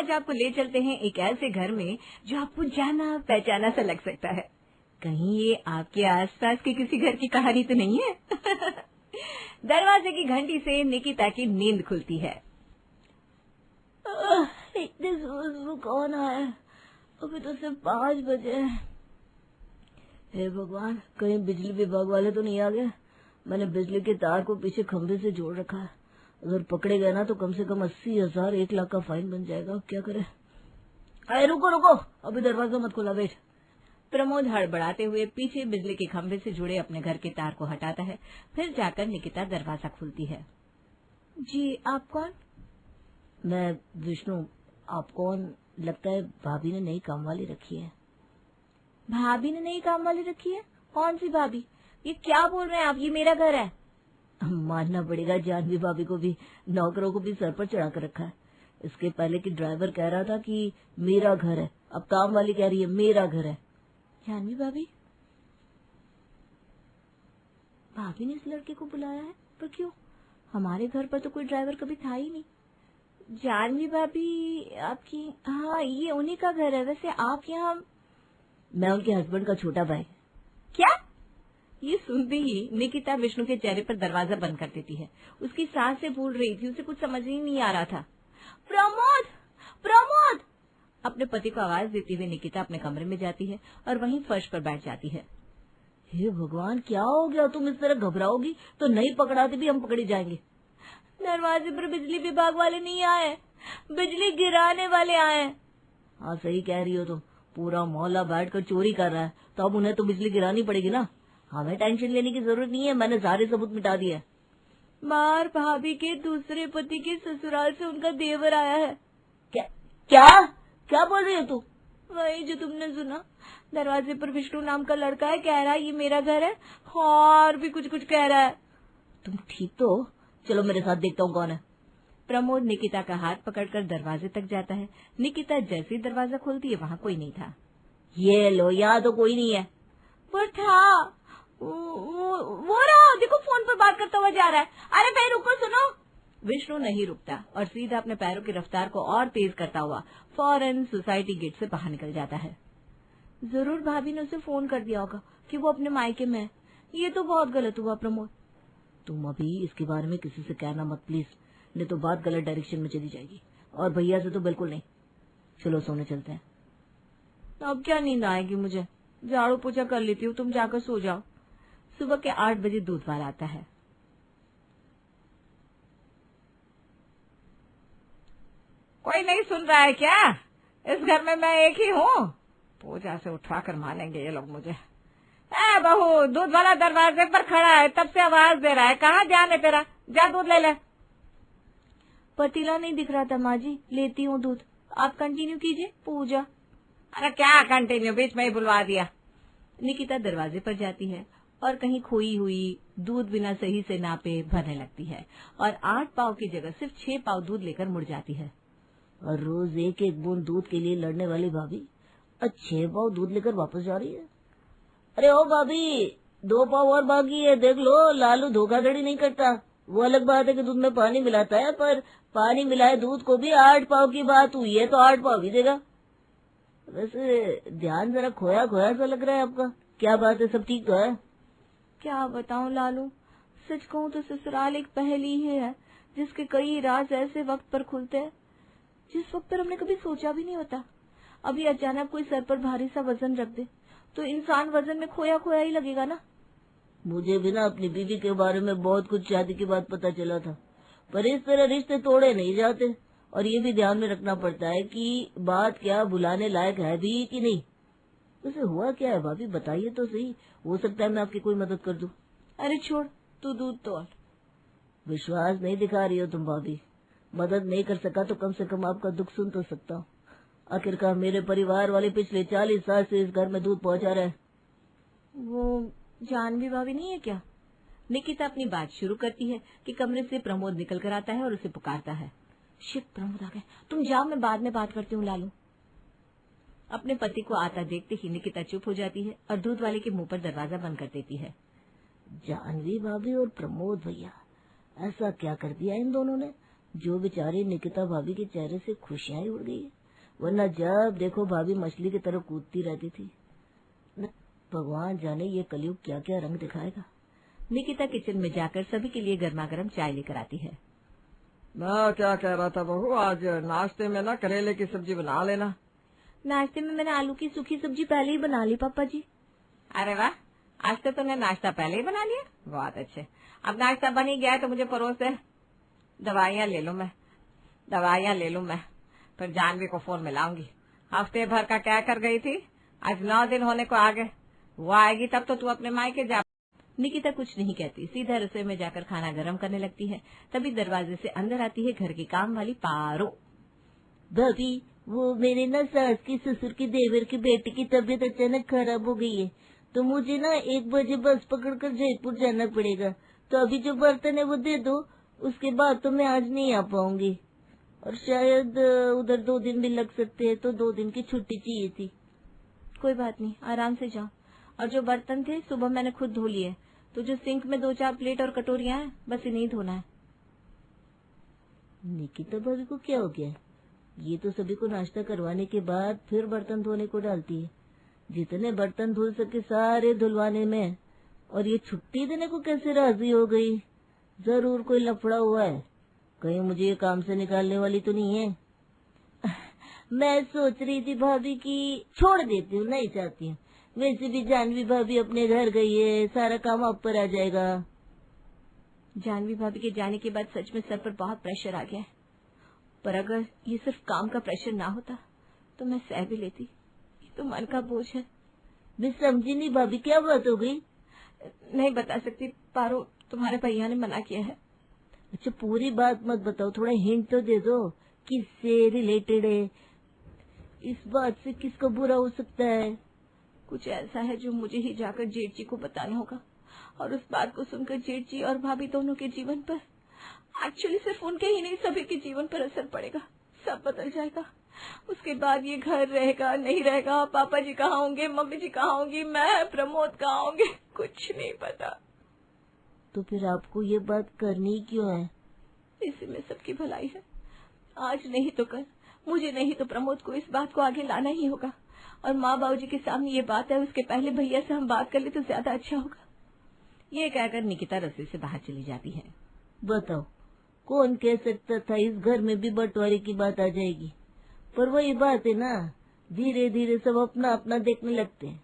आज आपको ले चलते हैं एक ऐसे घर में जो आपको जाना पहचाना सा लग सकता है। कहीं ये आपके आसपास के किसी घर की कहानी तो नहीं है? दरवाजे की घंटी से निकिता की नींद खुलती है। इतने सुबह कौन आया? अभी तो सिर्फ 5 बजे। हे भगवान, कहीं बिजली विभाग वाले तो नहीं आ गए? मैंने बिजली के तार को पीछे खंभे से जोड़ रखा है। अगर पकड़े गए ना तो कम से कम 80,000 1 लाख का फाइन बन जाएगा। क्या करे? अरे रुको रुको, अभी दरवाजा मत खोला, बैठ। प्रमोद हड़बड़ाते हुए पीछे बिजली के खंभे से जुड़े अपने घर के तार को हटाता है। फिर जाकर निकिता दरवाजा खोलती है। जी, आप कौन? मैं विष्णु। आप कौन? लगता है भाभी ने नई काम वाली रखी है। भाभी ने नई काम वाली रखी है? कौन सी भाभी? ये क्या बोल रहे हैं आप? ये मेरा घर है। मानना पड़ेगा, जानवी भाभी को भी, नौकरों को भी सर पर चढ़ा कर रखा है। इसके पहले कि ड्राइवर कह रहा था कि मेरा घर है, अब काम वाली कह रही है मेरा घर है। जानवी भाभी? भाभी ने इस लड़के को बुलाया है, पर क्यों? हमारे घर पर तो कोई ड्राइवर कभी था ही नहीं। जानवी भाभी आपकी? हाँ, ये उन्हीं का घर है। वैसे आप यहाँ? मैं उनके हस्बैंड का छोटा भाई। क्या? ये सुनते ही निकिता विष्णु के चेहरे पर दरवाजा बंद कर देती है। उसकी सांसें फूल रही थी, उसे कुछ समझ ही नहीं आ रहा था। प्रमोद! प्रमोद! अपने पति को आवाज देती हुए निकिता अपने कमरे में जाती है और वहीं फर्श पर बैठ जाती है। हे भगवान, क्या हो गया? तुम इस तरह घबराओगी तो नहीं पकड़ाते भी हम पकड़ी जाएंगे। दरवाजे पर बिजली विभाग वाले नहीं आए, बिजली गिराने वाले आए। हाँ, सही कह रही हो तुम। पूरा मोहल्ला बैठकर चोरी कर रहा है, तो अब उन्हें तो बिजली गिरानी पड़ेगी ना। हमें टेंशन लेने की जरूरत नहीं है, मैंने सारे सबूत मिटा दिए। बाहर भाभी के दूसरे पति के ससुराल से उनका देवर आया है। क्या क्या क्या बोल रही हो तू? वही जो तुमने सुना। दरवाजे पर विष्णु नाम का लड़का है, कह रहा है ये मेरा घर है, और भी कुछ कुछ कह रहा है। तुम ठीक तो हो? चलो मेरे साथ, देखता हूँ कौन है। प्रमोद निकिता का हाथ पकड़कर दरवाजे तक जाता है। निकिता जैसे ही दरवाजा खोलती है, वहाँ कोई नहीं था। ये लो, यहाँ तो कोई नहीं है। पर था, वो रहा, देखो फोन पर बात करता हुआ जा रहा है। अरे भाई रुको, सुनो। विष्णु नहीं रुकता और सीधा अपने पैरों की रफ्तार को और तेज करता हुआ फौरन सोसाइटी गेट से बाहर निकल जाता है। जरूर भाभी ने उसे फोन कर दिया होगा कि वो अपने मायके में है। ये तो बहुत गलत हुआ प्रमोद। तुम अभी इसके बारे में किसी से कहना मत प्लीज, नहीं तो बात गलत डायरेक्शन में चली जाएगी। और भैया से तो बिल्कुल नहीं। चलो सोने चलते हैं। अब क्या नींद आएगी मुझे? झाड़ू पोछा कर लेती हूँ, तुम जाकर सो जाओ। सुबह के 8 बजे दूध वाला आता है। कोई नहीं सुन रहा है क्या? इस घर में मैं एक ही हूँ। पूजा से उठा कर मानेंगे ये लोग मुझे। ए बहू, दूध वाला दरवाजे पर खड़ा है, तब से आवाज दे रहा है। कहाँ ध्यान है तेरा? जा दूध ले ले। पतीला नहीं दिख रहा था माँ जी, लेती हूँ दूध। आप कंटिन्यू कीजिए पूजा। अरे क्या कंटिन्यू, बीच में ही बुलवा दिया। निकिता दरवाजे पर जाती है और कहीं खोई हुई दूध बिना सही से नापे भरने लगती है और 8 पाव की जगह सिर्फ 6 पाव दूध लेकर मुड़ जाती है। और रोज एक एक बूंद दूध के लिए लड़ने वाली भाभी 6 पाव दूध लेकर वापस जा रही है। अरे ओ भाभी, 2 पाव और बाकी है, देख लो। लालू धोखाधड़ी नहीं करता। वो अलग बात है कि दूध में पानी मिलाता है, पर पानी मिलाए दूध को भी 8 पाव की बात हुई है तो 8 पाव ही देगा। वैसे ध्यान जरा खोया खोया सा लग रहा है आपका। क्या बात है, सब ठीक तो है? क्या बताऊं लालू, सच कहूं तो ससुराल एक पहेली ही है जिसके कई राज ऐसे वक्त पर खुलते हैं जिस वक्त पर हमने कभी सोचा भी नहीं होता। अभी अचानक कोई सर पर भारी सा वजन रख दे तो इंसान वजन में खोया खोया ही लगेगा ना। मुझे भी ना अपनी बीवी के बारे में बहुत कुछ शादी के बाद पता चला था, पर इस तरह रिश्ते तोड़े नहीं जाते। और ये भी ध्यान में रखना पड़ता है कि बात क्या बुलाने लायक है भी कि नहीं। उसे हुआ क्या है भाभी, बताइए तो सही। हो सकता है मैं आपकी कोई मदद कर दूं। अरे छोड़, तू दूध तोल। विश्वास नहीं दिखा रही हो तुम भाभी। मदद नहीं कर सका तो कम से कम आपका दुख सुन तो सकता हूँ। आखिरकार मेरे परिवार वाले पिछले 40 साल से इस घर में दूध पहुंचा रहे। वो जानवी भाभी नहीं है क्या? निकिता अपनी बात शुरू करती है कि कमरे से प्रमोद निकल कर आता है और उसे पुकारता है। शिट, प्रमोद आ गए। तुम जाओ, मैं बाद में बात करती हूँ लालू। अपने पति को आता देखते ही निकिता चुप हो जाती है और दूध वाले के मुंह पर दरवाजा बंद कर देती है। जानवी भाभी और प्रमोद भैया, ऐसा क्या कर दिया इन दोनों ने? जो बेचारी निकिता भाभी के चेहरे से खुशियां ही उड़ गई है, वरना जब देखो भाभी मछली की तरह कूदती रहती थी। भगवान जाने ये कलयुग क्या क्या रंग दिखाएगा। निकिता किचन में जाकर सभी के लिए गर्मा गर्म चाय लेकर आती है। मैं क्या कह रहा था बहू, आज नाश्ते में ना करेले की सब्जी बना लेना। नाश्ते में मैंने आलू की सूखी सब्जी पहले ही बना ली पापा जी। अरे वाह, आज तो तुमने नाश्ता पहले ही बना लिया, बहुत अच्छे। अब नाश्ता बन ही गया है तो मुझे परोस दे। दवाइयाँ ले लूं मैं, फिर जानवी को फोन मिलाऊंगी। हफ्ते भर का क्या कर गई थी, आज 9 दिन होने को आ गए। वो आएगी तब तो तू अपने मायके जा। निकिता कुछ नहीं कहती, सीधा रसोई में जाकर खाना गर्म करने लगती है। तभी दरवाजे से अंदर आती है घर की काम वाली पारो। भाभी, वो मेरे ना सास की ससुर की देवर की बेटी की तबीयत अचानक खराब हो गई है, तो मुझे ना 1 बजे बस पकड़कर जयपुर जाना पड़ेगा। तो अभी जो बर्तन है वो दे दो, उसके बाद तो मैं आज नहीं आ पाऊंगी, और शायद उधर 2 दिन भी लग सकते हैं, तो 2 दिन की छुट्टी चाहिए थी। कोई बात नहीं, आराम से जाओ। और जो बर्तन थे सुबह मैंने खुद धो लिए, तो जो सिंक में 2-4 प्लेट और कटोरियां हैं बस इन्हीं धोना है। निकिता भाभी को क्या हो गया? ये तो सभी को नाश्ता करवाने के बाद फिर बर्तन धोने को डालती है। जितने बर्तन धुल सके सारे धुलवाने में, और ये छुट्टी देने को कैसे राजी हो गई? जरूर कोई लफड़ा हुआ है, कहीं मुझे ये काम से निकालने वाली तो नहीं है। मैं सोच रही थी भाभी की छोड़ देती हूँ, नहीं चाहती हूँ। वैसे भी जानवी भाभी अपने घर गई है, सारा काम आप पर आ जाएगा। जानवी भाभी के जाने के बाद सच में सर पर बहुत प्रेशर आ गया है, पर अगर ये सिर्फ काम का प्रेशर ना होता तो मैं सह भी लेती। ये तो मन का बोझ है। मैं समझी नहीं भाभी, क्या बात हो गई? नहीं बता सकती पारो, तुम्हारे भैया ने मना किया है। अच्छा, पूरी बात मत बताओ, थोड़ा हिंट तो दे दो, किससे रिलेटेड है? इस बात से किसको बुरा हो सकता है? कुछ ऐसा है जो मुझे ही जाकर जेठ जी को बताना होगा, और उस बात को सुनकर जेठ जी और भाभी दोनों के जीवन पर, एक्चुअली सिर्फ उनके ही नहीं सभी के जीवन पर असर पड़ेगा। सब बदल जाएगा। उसके बाद ये घर रहेगा नहीं रहेगा, पापा जी कहाँ होंगे, मम्मी जी कहाँ होंगी, मैं प्रमोद कहाँ होंगे, कुछ नहीं पता। तो फिर आपको ये बात करनी क्यों है? इसी में सबकी भलाई है। आज नहीं तो कल, मुझे नहीं तो प्रमोद को इस बात को आगे लाना ही होगा, और माँ बाबू जी के सामने ये बात है, उसके पहले भैया से हम बात कर ले तो ज्यादा अच्छा होगा। ये कहकर निकिता रसोई से बाहर चली जाती है। बताओ, कौन कह सकता था इस घर में भी बंटवारे की बात आ जाएगी? पर वही बात है ना, धीरे धीरे सब अपना अपना देखने लगते हैं।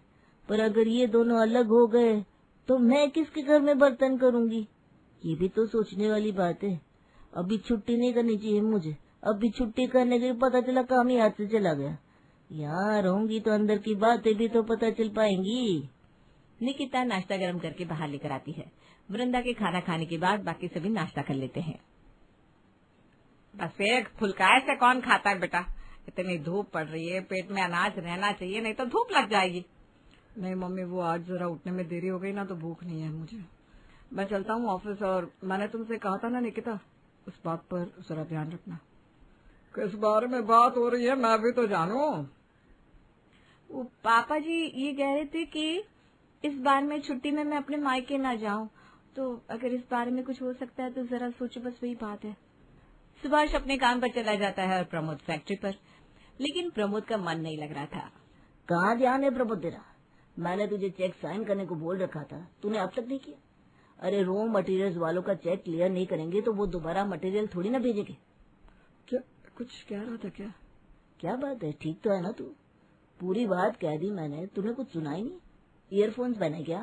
पर अगर ये दोनों अलग हो गए तो मैं किसके घर में बर्तन करूंगी? ये भी तो सोचने वाली बात है। अभी छुट्टी नहीं करनी चाहिए मुझे। अभी छुट्टी करने के पता चला काम ही हाथ से चला गया। यहाँ रहूंगी तो अंदर की बातें भी तो पता चल पाएंगी। निकिता नाश्ता गर्म करके बाहर लेकर आती है। वृंदा के खाना खाने के बाद बाकी सभी नाश्ता कर लेते हैं। बस एक फुल्का से कौन खाता है बेटा? इतनी धूप पड़ रही है, पेट में अनाज रहना चाहिए, नहीं तो धूप लग जाएगी। नहीं मम्मी, वो आज जरा उठने में देरी हो गई ना, तो भूख नहीं है मुझे। मैं चलता हूँ ऑफिस, और मैंने तुमसे कहा था ना निकिता, उस बात पर जरा ध्यान रखना। किस बारे में बात हो रही है मैं भी तो जानू। वो पापा जी ये कह रहे थे कि इस बार में छुट्टी में मैं अपने मायके ना जाऊं, तो अगर इस बारे में कुछ हो सकता है तो जरा सोचो, बस वही बात है। सुभाष अपने काम पर चला जाता है और प्रमोद फैक्ट्री पर, लेकिन प्रमोद का मन नहीं लग रहा था। कहाँ ध्यान है प्रमोद तेरा? मैंने तुझे चेक साइन करने को बोल रखा था, तूने अब तक नहीं किया। अरे रॉ मटेरियल्स वालों का चेक क्लियर नहीं करेंगे तो वो दोबारा मटेरियल थोड़ी ना भेजेंगे। क्या कुछ कह रहा था क्या? क्या बात है, ठीक तो है ना तू? पूरी बात कह दी मैंने, तूने कुछ सुना ही नहीं। ईयरफोन्स पहने क्या?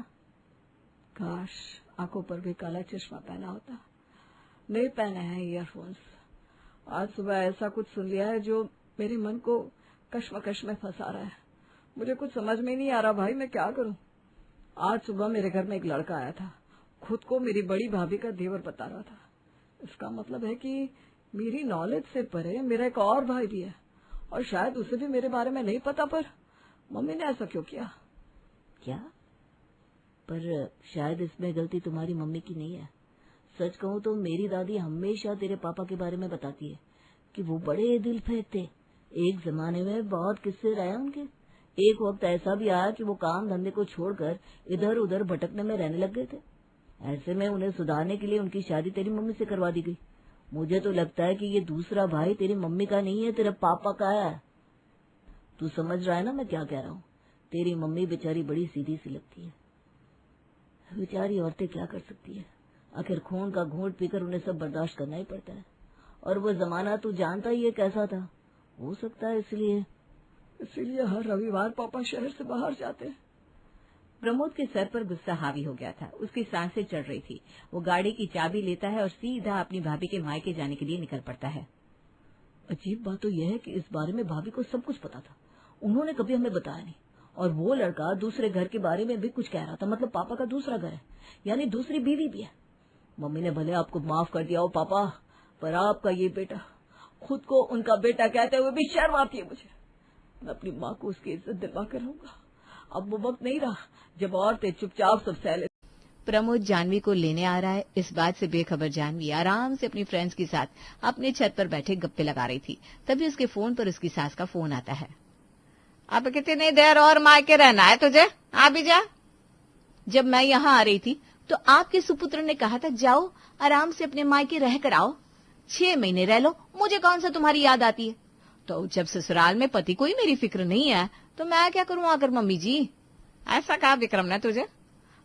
काश आंखों पर भी काला चश्मा पहना होता। नहीं पहने हैं ईयरफोन्स। आज सुबह ऐसा कुछ सुन लिया है जो मेरे मन को कश्मकश में फंसा रहा है। मुझे कुछ समझ में नहीं आ रहा भाई, मैं क्या करूं। आज सुबह मेरे घर में एक लड़का आया था, खुद को मेरी बड़ी भाभी का देवर बता रहा था। इसका मतलब है कि मेरी नॉलेज से परे मेरा एक और भाई भी है, और शायद उसे भी मेरे बारे में नहीं पता, पर मम्मी ने ऐसा क्यों किया? क्या? पर शायद इसमें गलती तुम्हारी मम्मी की नहीं है। सच कहूँ तो मेरी दादी हमेशा तेरे पापा के बारे में बताती है कि वो बड़े दिल फेंक थे। एक जमाने में बहुत किस्से रहे उनके। एक वक्त ऐसा भी आया कि वो काम धंधे को छोड़कर इधर उधर भटकने में रहने लग गए थे। ऐसे में उन्हें सुधारने के लिए उनकी शादी तेरी मम्मी से करवा दी गई, मुझे तो लगता है कि ये दूसरा भाई तेरी मम्मी का नहीं है, तेरे पापा का है। तू समझ रहा है ना मैं क्या कह रहा हूँ? तेरी मम्मी बेचारी बड़ी सीधी सी लगती है। बेचारी औरतें क्या कर सकती है, आखिर खून का घूंट पीकर उन्हें सब बर्दाश्त करना ही पड़ता है। और वो जमाना तू जानता ही है कैसा था। हो सकता है इसीलिए हर रविवार पापा शहर से बाहर जाते हैं। प्रमोद के सर पर गुस्सा हावी हो गया था, उसकी सांसें चढ़ रही थी। वो गाड़ी की चाबी लेता है और सीधा अपनी भाभी के मायके जाने के लिए निकल पड़ता है। अजीब बात तो यह है कि इस बारे में भाभी को सब कुछ पता था, उन्होंने कभी हमें बताया नहीं। और वो लड़का दूसरे घर के बारे में भी कुछ कह रहा था, मतलब पापा का दूसरा घर है, यानी दूसरी बीवी भी है। मम्मी ने भले आपको माफ कर दिया हो पापा, पर आपका ये बेटा, खुद को उनका बेटा कहते हुए भी शर्म आती है मुझे। मैं अपनी माँ को उसकी इज्जत दिलवा कर रहूंगा। अब वो वक्त नहीं रहा जब औरतें चुपचाप सब सह ले। प्रमोद जानवी को लेने आ रहा है, इस बात से बेखबर जानवी आराम से अपनी फ्रेंड्स के साथ अपने छत पर बैठे गप्पे लगा रही थी। तभी उसके फोन पर उसकी सास का फोन आता है। अब कितनी देर और मायके रहना है तुझे, आ भी जा। जब मैं यहाँ आ रही थी तो आपके सुपुत्र ने कहा था जाओ आराम से अपने मायके रह कर आओ, 6 महीने रह लो, मुझे कौन सा तुम्हारी याद आती है। तो जब ससुराल में पति को ही मेरी फिक्र नहीं है तो मैं क्या करूं आकर मम्मी जी। ऐसा कहा विक्रम ने तुझे,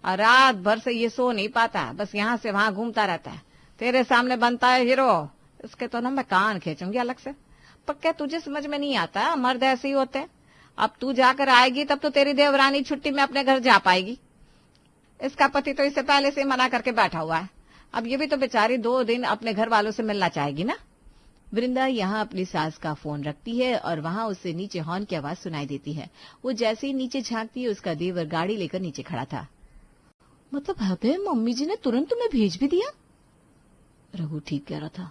और रात भर से ये सो नहीं पाता, बस यहाँ से वहां घूमता रहता है, तेरे सामने बनता है हीरो। इसके तो ना मैं कान खींचूंगी अलग से। पक्का तुझे समझ में नहीं आता, मर्द ऐसे ही होते हैं। अब तू जाकर आएगी तब तो तेरी देवरानी छुट्टी में अपने घर जा पाएगी। इसका पति तो इससे पहले से मना करके बैठा हुआ है, अब ये भी तो बेचारी 2 दिन अपने घर वालों से मिलना चाहेगी ना। वृंदा यहाँ अपनी सास का फोन रखती है और वहाँ उससे नीचे हॉर्न की आवाज सुनाई देती है। वो जैसे ही नीचे झांकती है उसका देवर गाड़ी लेकर नीचे खड़ा था। मतलब अबे मम्मी जी ने तुरंत तुम्हें भेज भी दिया। रघु ठीक कह रहा था,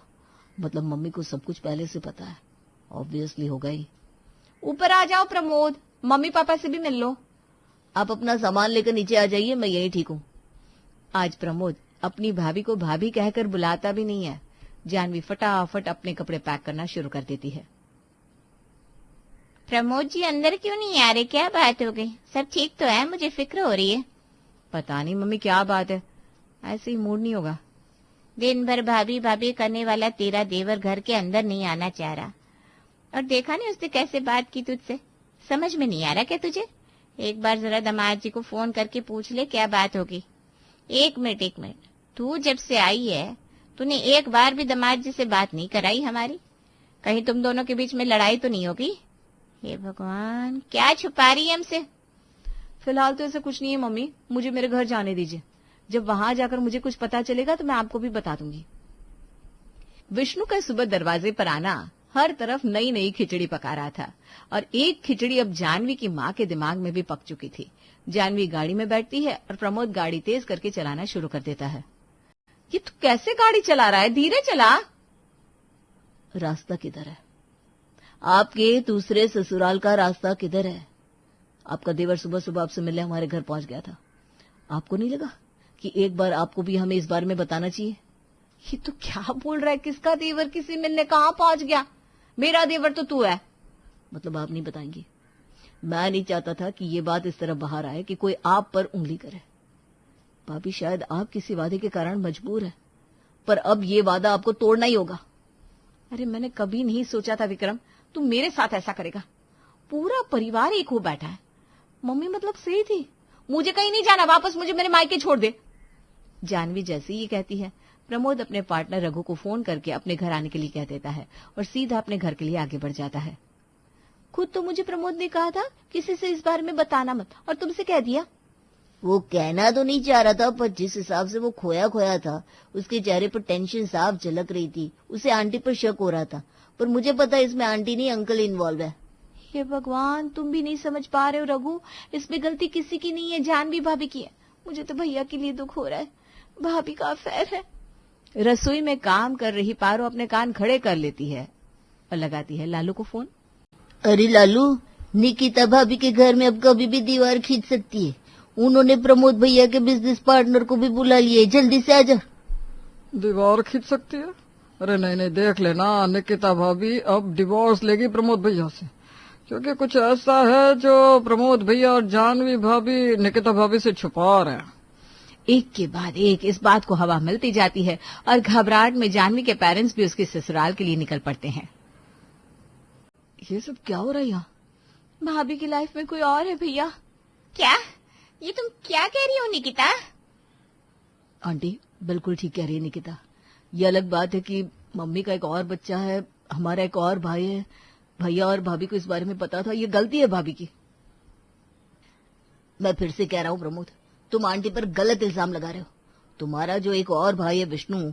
मतलब मम्मी को सब कुछ पहले से पता है, ऑब्वियसली होगा ही। ऊपर आ जाओ प्रमोद, मम्मी पापा से भी मिल लो। आप अपना सामान लेकर नीचे आ जाइए, मैं यही ठीक हूँ। आज प्रमोद अपनी भाभी को भाभी कहकर बुलाता भी नहीं है। जानवी फटाफट अपने कपड़े पैक करना शुरू कर देती है। प्रमोद जी अंदर क्यों नहीं आ रहे, क्या बात हो गई? सब ठीक तो है, मुझे फिक्र हो रही है। पता नहीं मम्मी क्या बात है, ऐसे ही मूड नहीं होगा। दिन भर भाभी भाभी करने वाला तेरा देवर घर के अंदर नहीं आना चाह रहा। और देखा नहीं उसने कैसे बात की तुझसे, समझ में नहीं आ रहा क्या तुझे? एक बार जरा दामाद जी को फोन करके पूछ ले क्या बात होगी। एक मिनट, तू जब से आई है तूने एक बार भी दामाद जी से बात नहीं कराई हमारी? कहीं तुम दोनों के बीच में लड़ाई तो नहीं होगी? हे भगवान, क्या छुपा रही है हमसे? फिलहाल तो ऐसा कुछ नहीं है मम्मी, मुझे मेरे घर जाने दीजिए। जब वहां जाकर मुझे कुछ पता चलेगा तो मैं आपको भी बता दूंगी। विष्णु का सुबह दरवाजे पर आना हर तरफ नई नई खिचड़ी पका रहा था, और एक खिचड़ी अब जानवी की माँ के दिमाग में भी पक चुकी थी। जानवी गाड़ी में बैठती है और प्रमोद गाड़ी तेज करके चलाना शुरू कर देता है। ये तू कैसे गाड़ी चला रहा है, धीरे चला। रास्ता किधर है? आपके दूसरे ससुराल का रास्ता किधर है? आपका देवर सुबह सुबह आपसे मिलने हमारे घर पहुंच गया था। आपको नहीं लगा कि एक बार आपको भी हमें इस बारे में बताना चाहिए? ये तो क्या बोल रहा है, किसका देवर किसी मिलने कहाँ पहुंच गया? मेरा देवर तो तू है। मतलब आप नहीं बताएंगे? मैं नहीं चाहता था कि ये बात इस तरह बाहर आए कि कोई आप पर उंगली करे। भाभी शायद आप किसी वादे के कारण मजबूर है, पर अब ये वादा आपको तोड़ना ही होगा। अरे मैंने कभी नहीं सोचा था विक्रम तू मेरे साथ ऐसा करेगा। पूरा परिवार एक हो बैठा है। मम्मी मतलब सही थी, मुझे कहीं नहीं जाना, वापस मुझे मेरे मायके छोड़ दे। जानवी जैसे ही कहती है प्रमोद अपने पार्टनर रघु को फोन करके अपने घर आने के लिए कह देता है और सीधा अपने घर के लिए आगे बढ़ जाता है। खुद तो मुझे प्रमोद ने कहा था किसी से इस बारे में बताना मत, और तुमसे कह दिया। वो कहना तो नहीं चाह रहा था, पर जिस हिसाब से वो खोया खोया था उसके चेहरे पर टेंशन साफ झलक रही थी। उसे आंटी पर शक हो रहा था, पर मुझे पता है इसमें आंटी नहीं अंकल इन्वॉल्व है। हे भगवान, तुम भी नहीं समझ पा रहे हो रघु, इसमें गलती किसी की नहीं है, जानवी भाभी की है। मुझे तो भैया के लिए दुख हो रहा है, भाभी का अफेयर है। रसोई में काम कर रही पारो अपने कान खड़े कर लेती है और लगाती है लालू को फोन। अरे लालू, निकिता भाभी के घर में अब कभी भी दीवार खींच सकती है। उन्होंने प्रमोद भैया के बिजनेस पार्टनर को भी बुला लिया, जल्दी से आजा। दीवार खींच सकती है? अरे नहीं, देख लेना, निकिता भाभी अब डिवोर्स लेगी प्रमोद भैया से, क्योंकि कुछ ऐसा है जो प्रमोद भैया और जानवी भाभी निकिता भाभी से छुपा रहे हैं। एक के बाद एक इस बात को हवा मिलती जाती है और घबराहट में जानवी के पेरेंट्स भी उसके ससुराल के लिए निकल पड़ते हैं। ये सब क्या हो रहा है यहाँ? भाभी की लाइफ में कोई और है भैया। क्या? ये तुम क्या कह रही हो निकिता? आंटी बिल्कुल ठीक कह रही है निकिता। ये अलग बात है कि मम्मी का एक और बच्चा है, हमारा एक और भाई है। भैया और भाभी को इस बारे में पता था, ये गलती है भाभी की। मैं फिर से कह रहा हूँ प्रमोद, तुम आंटी पर गलत इल्जाम लगा रहे हो। तुम्हारा जो एक और भाई है विष्णु,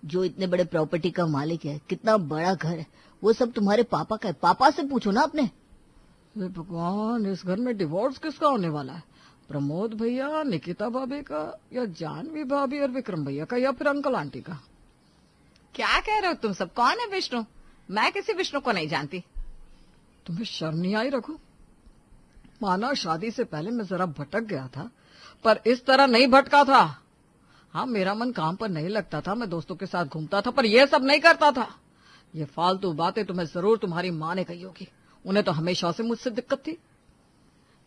जो इतने बड़े प्रॉपर्टी का मालिक है, कितना बड़ा घर है, वो सब तुम्हारे पापा का है। पापा से पूछो ना अपने। हे भगवान, इस घर में डिवोर्स किसका होने वाला है? प्रमोद भैया, निकिता भाभी का, या जानवी भाभी और विक्रम भैया का, या फिर अंकल आंटी का? क्या कह रहे हो तुम सब? कौन है विष्णु? मैं किसी विष्णु को नहीं जानती। तुम्हें शर्म नहीं आई? रखो, माना शादी से पहले मैं जरा भटक गया था, पर इस तरह नहीं भटका था। हाँ, मेरा मन काम पर नहीं लगता था, मैं दोस्तों के साथ घूमता था, पर यह सब नहीं करता था। ये फालतू बातें तुम्हें जरूर तुम्हारी माँ ने कही होगी। उन्हें तो हमेशा से मुझसे दिक्कत थी।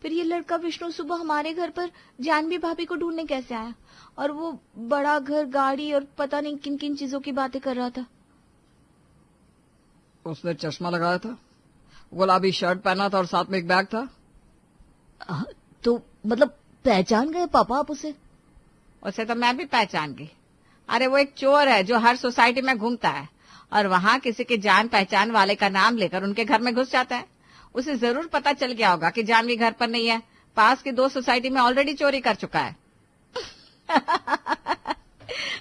फिर ये लड़का विष्णु सुबह हमारे घर पर जानवी भाभी को ढूंढने कैसे आया? और वो बड़ा घर, गाड़ी और पता नहीं किन किन चीजों की बातें कर रहा था। उसने चश्मा लगाया था, गुलाबी शर्ट पहना था और साथ में एक बैग था। तो मतलब पहचान गए पापा आप उसे? उसे तो मैं भी पहचान गई। अरे वो एक चोर है जो हर सोसाइटी में घूमता है और वहां किसी के जान पहचान वाले का नाम लेकर उनके घर में घुस जाता है। उसे जरूर पता चल गया होगा कि जानवी घर पर नहीं है, पास की 2 सोसाइटी में ऑलरेडी चोरी कर चुका है।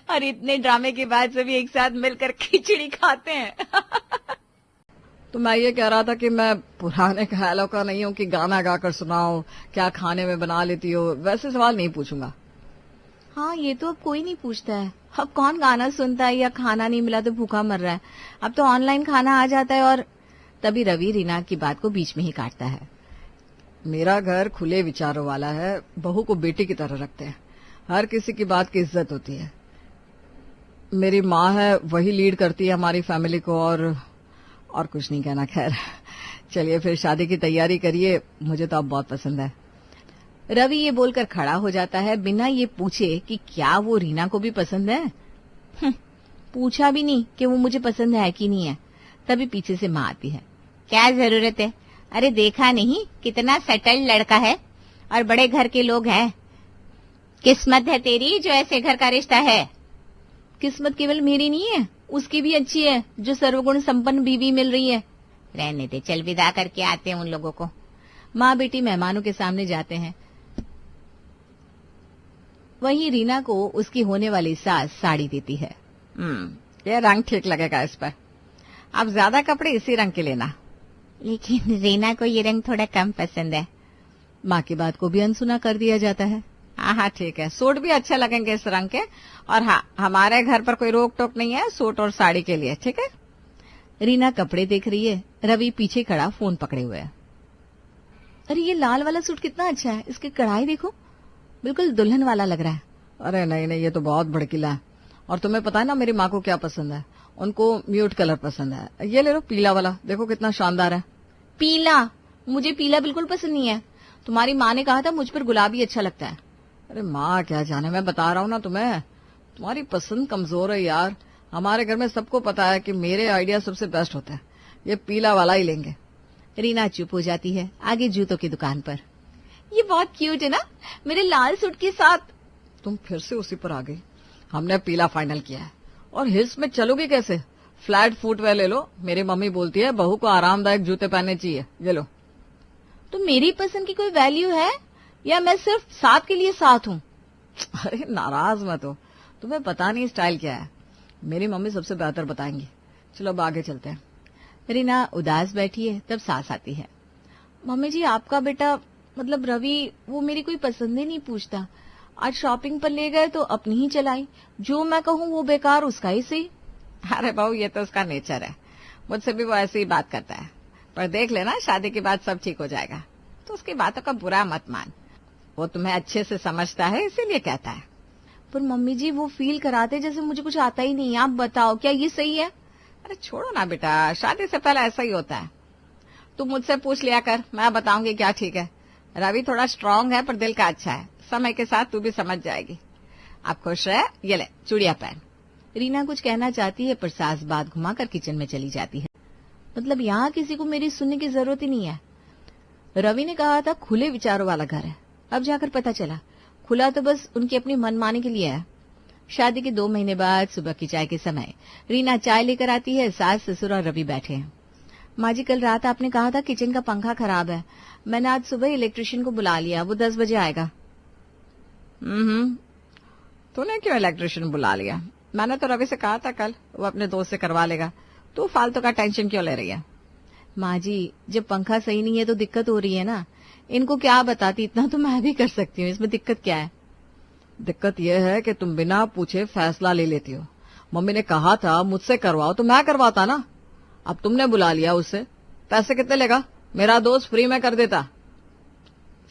और इतने ड्रामे के बाद सभी एक साथ मिलकर खिचड़ी खाते हैं। तो मैं ये कह रहा था कि मैं पुराने ख्यालों का नहीं हूं कि गाना गाकर सुनाओ, क्या खाने में बना लेती हो, वैसे सवाल नहीं पूछूंगा। हाँ, ये तो अब कोई नहीं पूछता है। अब कौन गाना सुनता है या खाना नहीं मिला तो भूखा मर रहा है। अब तो ऑनलाइन खाना आ जाता है। और तभी रवि रीना की बात को बीच में ही काटता है। मेरा घर खुले विचारों वाला है, बहू को बेटी की तरह रखते हैं, हर किसी की बात की इज्जत होती है। मेरी माँ है, वही लीड करती है हमारी फैमिली को, और कुछ नहीं कहना। खैर चलिए फिर शादी की तैयारी करिए, मुझे तो आप बहुत पसंद है। रवि ये बोलकर खड़ा हो जाता है बिना ये पूछे कि क्या वो रीना को भी पसंद है। पूछा भी नहीं कि वो मुझे पसंद है कि नहीं है। तभी पीछे से माँ आती है। क्या जरूरत है? अरे देखा नहीं कितना सेटल्ड लड़का है और बड़े घर के लोग हैं। किस्मत है तेरी जो ऐसे घर का रिश्ता है। किस्मत केवल मेरी नहीं है, उसकी भी अच्छी है जो सर्वगुण संपन्न बीवी मिल रही है। रहने दे, चल विदा करके आते हैं उन लोगों को। माँ बेटी मेहमानों के सामने जाते हैं। वहीं रीना को उसकी होने वाली सास साड़ी देती है। ये रंग ठीक लगेगा इस पर, आप ज्यादा कपड़े इसी रंग के लेना। लेकिन रीना को ये रंग थोड़ा कम पसंद है। माँ की बात को भी अनसुना कर दिया जाता है। हाँ ठीक है, सूट भी अच्छे लगेंगे इस रंग के। और हाँ, हमारे घर पर कोई रोक टोक नहीं है सूट और साड़ी के लिए, ठीक है। रीना कपड़े देख रही है। रवि पीछे खड़ा फोन पकड़े हुए है। अरे ये लाल वाला सूट कितना अच्छा है, इसकी कढ़ाई देखो, बिल्कुल दुल्हन वाला लग रहा है। अरे नहीं नहीं, ये तो बहुत भड़कीला है। और तुम्हें पता है ना मेरी माँ को क्या पसंद है? उनको म्यूट कलर पसंद है। ये ले लो पीला वाला, देखो कितना शानदार है। पीला? मुझे पीला बिल्कुल पसंद नहीं है। तुम्हारी माँ ने कहा था मुझ पर गुलाबी अच्छा लगता है। अरे माँ क्या जाने, मैं बता रहा हूँ ना तुम्हें, तुम्हारी पसंद कमजोर है यार। हमारे घर में सबको पता है कि मेरे आइडिया सबसे बेस्ट होते हैं। ये पीला वाला ही लेंगे। रीना चुप हो जाती है। आगे जूतों की दुकान पर, ये बहुत क्यूट है ना मेरे लाल सूट के साथ। तुम फिर से उसी पर आ गई। हमने पीला फाइनल किया है। और हिल्स में चलोगी कैसे? फ्लैट फुटवेयर ले लो। मेरी मम्मी बोलती है बहू को आरामदायक जूते पहनने चाहिए। ये लो। तो मेरी पसंद की कोई वैल्यू है या मैं सिर्फ साथ के लिए साथ हूँ? अरे नाराज मत हो, तुम्हें पता नहीं स्टाइल क्या है। मेरी मम्मी सबसे बेहतर बताएंगी। चलो अब आगे चलते हैं। रीना उदास बैठी है। तब सास आती है। मम्मी जी, आपका बेटा मतलब रवि, वो मेरी कोई पसंद ही नहीं पूछता। आज शॉपिंग पर ले गए तो अपनी ही चलाई, जो मैं कहूँ वो बेकार, उसका ही सही। अरे बहू, ये तो उसका नेचर है, मुझसे भी वो ऐसे ही बात करता है। पर देख लेना, शादी के बाद सब ठीक हो जाएगा। तो उसकी बातों का बुरा मत मान, वो तुम्हें अच्छे से समझता है इसीलिए कहता है। पर मम्मी जी, वो फील कराते जैसे मुझे कुछ आता ही नहीं। आप बताओ क्या ये सही है? अरे छोड़ो ना बेटा, शादी से पहले ऐसा ही होता है। तुम मुझसे पूछ लिया कर, मैं बताऊंगी क्या ठीक है। रवि थोड़ा स्ट्रांग है पर दिल का अच्छा है, समय के साथ तू भी समझ जाएगी। आप खुश रहे, ये ले चूड़िया पहन। रीना कुछ कहना चाहती है पर सास बात घुमाकर किचन में चली जाती है। मतलब यहाँ किसी को मेरी सुनने की जरूरत ही नहीं है। रवि ने कहा था खुले विचारों वाला घर है, अब जाकर पता चला खुला तो बस उनकी अपनी मनमानी के लिए है। शादी के 2 महीने बाद सुबह की चाय के समय रीना चाय लेकर आती है। सास ससुर और रवि बैठे हैं। माँ जी, कल रात आपने कहा था किचन का पंखा खराब है, मैंने आज सुबह इलेक्ट्रिशियन को बुला लिया, वो 10 बजे आएगा। तूने क्यों इलेक्ट्रिशियन बुला लिया? मैंने तो रवि से कहा था कल वो अपने दोस्त से करवा लेगा, तू फालतू का टेंशन क्यों ले रही है? माँ जी, जब पंखा सही नहीं है तो दिक्कत हो रही है ना, इनको क्या बताती, इतना तो मैं भी कर सकती हूँ, इसमें दिक्कत क्या है? दिक्कत यह है कि तुम बिना पूछे फैसला ले लेती हो। मम्मी ने कहा था मुझसे करवाओ तो मैं करवाता ना, अब तुमने बुला लिया उससे। पैसे कितने लेगा? मेरा दोस्त फ्री में कर देता।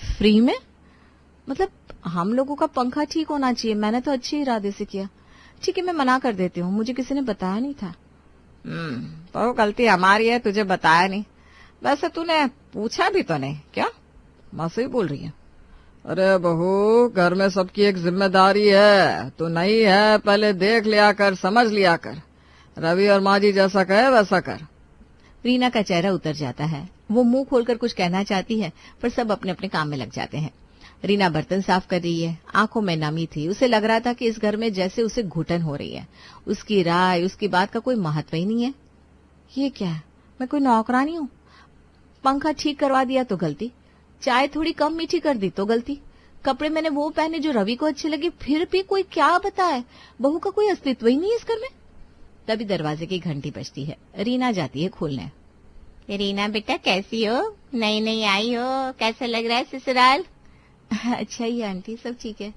फ्री में? मतलब हम लोगों का पंखा ठीक होना चाहिए, मैंने तो अच्छे इरादे से किया। ठीक है, मैं मना कर देती हूँ, मुझे किसी ने बताया नहीं था। तो गलती हमारी है, तुझे बताया नहीं। वैसे तूने पूछा भी तो नहीं क्या? माँ सही बोल रही है। अरे बहू, घर में सबकी एक जिम्मेदारी है, तू नहीं है पहले देख लिया कर, समझ लिया कर। रवि और माँ जी जैसा कहे वैसा कर। रीना का चेहरा उतर जाता है। वो मुंह खोलकर कुछ कहना चाहती है पर सब अपने अपने काम में लग जाते हैं। रीना बर्तन साफ कर रही है, आंखों में नमी थी। उसे लग रहा था कि इस घर में जैसे उसे घुटन हो रही है। उसकी राय, उसकी बात का कोई महत्व ही नहीं है। ये क्या है, मैं कोई नौकरानी हूँ? पंखा ठीक करवा दिया तो गलती, चाय थोड़ी कम मीठी कर दी तो गलती, कपड़े मैंने वो पहने जो रवि को अच्छे लगे फिर भी कोई क्या बताए, बहू का कोई अस्तित्व ही नहीं है इस घर में। तभी दरवाजे की घंटी बजती है। रीना जाती है खोलने। रीना बेटा कैसी हो? नई नई आई हो, कैसा लग रहा है ससुराल? अच्छा ही आंटी, सब ठीक है,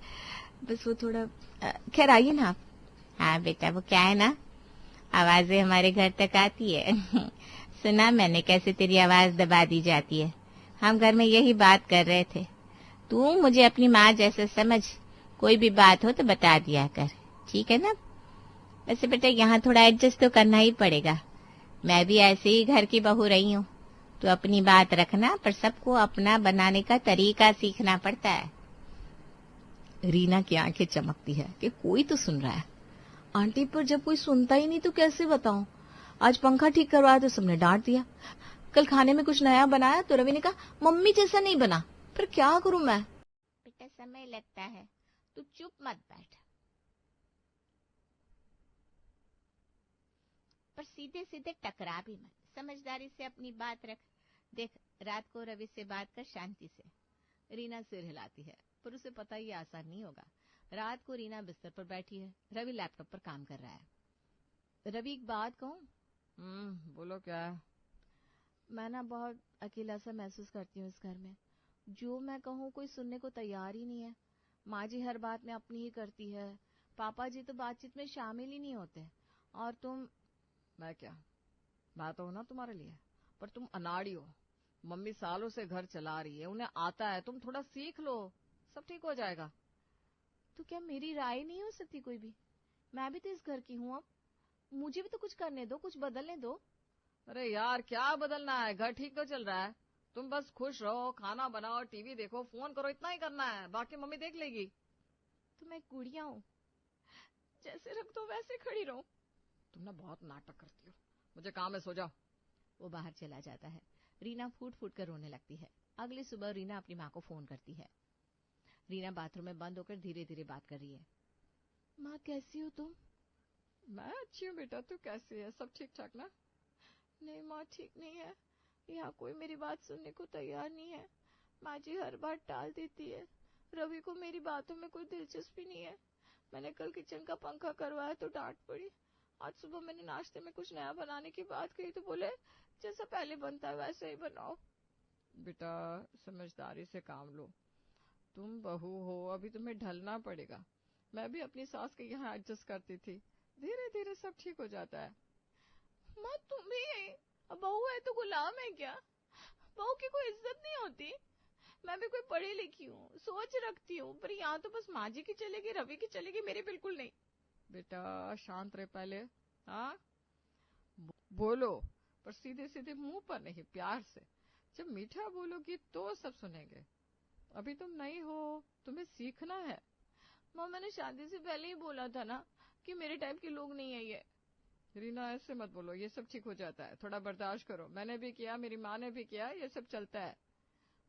बस वो थोड़ा खैर आइए ना आप। हाँ बेटा, वो क्या है ना, आवाजें हमारे घर तक आती है। सुना मैंने कैसे तेरी आवाज दबा दी जाती है। हम घर में यही बात कर रहे थे। तू मुझे अपनी माँ जैसा समझ, कोई भी बात हो तो बता दिया कर, ठीक है ना? वैसे बेटा यहाँ थोड़ा एडजस्ट तो करना ही पड़ेगा, मैं भी ऐसे ही घर की बहू रही हूँ। तो अपनी बात रखना, पर सबको अपना बनाने का तरीका सीखना पड़ता है। रीना की आंखें चमकती है कि कोई तो सुन रहा है। आंटी, पर जब कोई सुनता ही नहीं तो कैसे बताऊं? आज पंखा ठीक करवाया तो सबने डांट दिया, कल खाने में कुछ नया बनाया तो रवि ने कहा मम्मी जैसा नहीं बना, फिर क्या करूं मैं? बेटा समय लगता है, तू चुप मत बैठ, पर सीधे सीधे टकरा भी मत, समझदारी से अपनी बात रख। देख, रात को रवि से बात कर शांति से। रीना सिर हिलाती है, पर उसे पता ही आसान नहीं होगा। रात को रीना बिस्तर पर बैठी है, रवि लैपटॉप पर काम कर रहा है। रवि, एक बात कहूं? बोलो क्या है? मैं ना बहुत अकेला सा महसूस करती हूँ इस घर में। जो मैं कहूँ कोई सुनने को तैयार ही नहीं है। माँ जी हर बात में अपनी ही करती है, पापा जी तो बातचीत में शामिल ही नहीं होते, और तुम। मैं क्या, मैं तो हूं ना तुम्हारे लिए, पर तुम अनाड़ी हो। मम्मी सालों से घर चला रही है, उन्हें आता है, तुम थोड़ा सीख लो, सब ठीक हो जाएगा। तो क्या मेरी राय नहीं हो सकती कोई भी? मैं भी तो इस घर की हूँ, अब मुझे भी तो कुछ करने दो, कुछ बदलने दो। अरे यार, क्या बदलना है, घर ठीक तो चल रहा है। तुम बस खुश रहो, खाना बनाओ, टीवी देखो, फोन करो, इतना ही करना है, बाकी मम्मी देख लेगी। तो मैं गुड़िया हूँ, जैसे रख दो वैसे खड़ी रहूं। तुम ना बहुत नाटक करती हो, मुझे काम है, सो जाओ। वो बाहर चला जाता है। रीना फूट फूट कर रोने लगती है। अगली सुबह रीना अपनी माँ को फोन करती है। रीना बाथरूम में बंद होकर धीरे धीरे बात कर रही है। माँ कैसी हो तुम? मैं अच्छी हूँ बेटा, तू कैसी है, सब ठीक ठाक ना? नहीं माँ, ठीक नहीं है, यहाँ कोई मेरी बात सुनने को तैयार नहीं है। माँ जी हर बार टाल देती है, रवि को मेरी बातों में कोई दिलचस्पी नहीं है। मैंने कल किचन का पंखा करवाया तो डांट पड़ी। आज सुबह मैंने नाश्ते में कुछ नया बनाने की बात कही तो बोले जैसा पहले बनता है वैसे ही बनाओ। बेटा समझदारी से काम लो, तुम बहू हो, अभी तुम्हें ढलना पड़ेगा। मैं भी अपनी सास के यहाँ एडजस्ट करती थी, धीरे धीरे सब ठीक हो जाता है। माँ तुम भी बहू है तो गुलाम है क्या? बहू की कोई इज्जत नहीं होती? मैं भी कोई पढ़ी लिखी हूँ, सोच रखती हूँ, पर यहाँ तो बस माँ जी की चलेगी, रवि की चलेगी, मेरी बिल्कुल नहीं। बेटा शांत रहे पहले, हाँ बोलो, पर सीधे सीधे मुंह पर नहीं, प्यार से। जब मीठा बोलोगी तो सब सुनेंगे। अभी तुम नहीं हो, तुम्हें सीखना है। माँ मैंने शादी से पहले ही बोला था ना कि मेरे टाइप के लोग नहीं है ये। रीना ऐसे मत बोलो, ये सब ठीक हो जाता है, थोड़ा बर्दाश्त करो, मैंने भी किया, मेरी माँ ने भी किया, ये सब चलता है।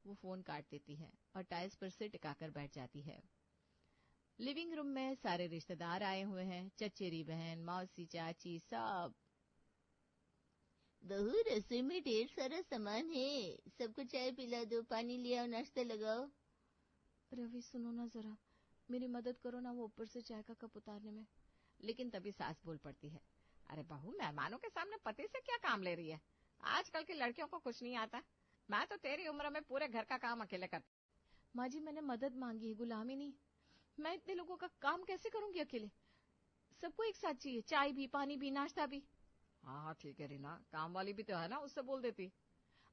वो फोन काट देती है और टाइल्स पर से टिकाकर बैठ जाती है। लिविंग रूम में सारे रिश्तेदार आए हुए हैं, चचेरी बहन, मौसी, चाची, सब। बहू रसोई में ढेर सारा सामान है, सबको चाय पिला दो, पानी लिया, नाश्ता लगाओ। रवि सुनो ना जरा, मेरी मदद करो ना वो ऊपर से चाय का कप उतारने में। लेकिन तभी सास बोल पड़ती है, अरे बहू मेहमानों के सामने पति से क्या काम ले रही है? आजकल की लड़कियों को कुछ नहीं आता। मैं तो तेरी उम्र में पूरे घर का काम अकेले करती। माँ जी मैंने मदद मांगी है, गुलामी नहीं। मैं इतने लोगों का काम कैसे करूंगी अकेले? सबको एक साथ चाहिए, चाय भी, पानी भी, नाश्ता भी। हाँ हाँ ठीक है रीना, काम वाली भी तो है ना, उससे बोल देती।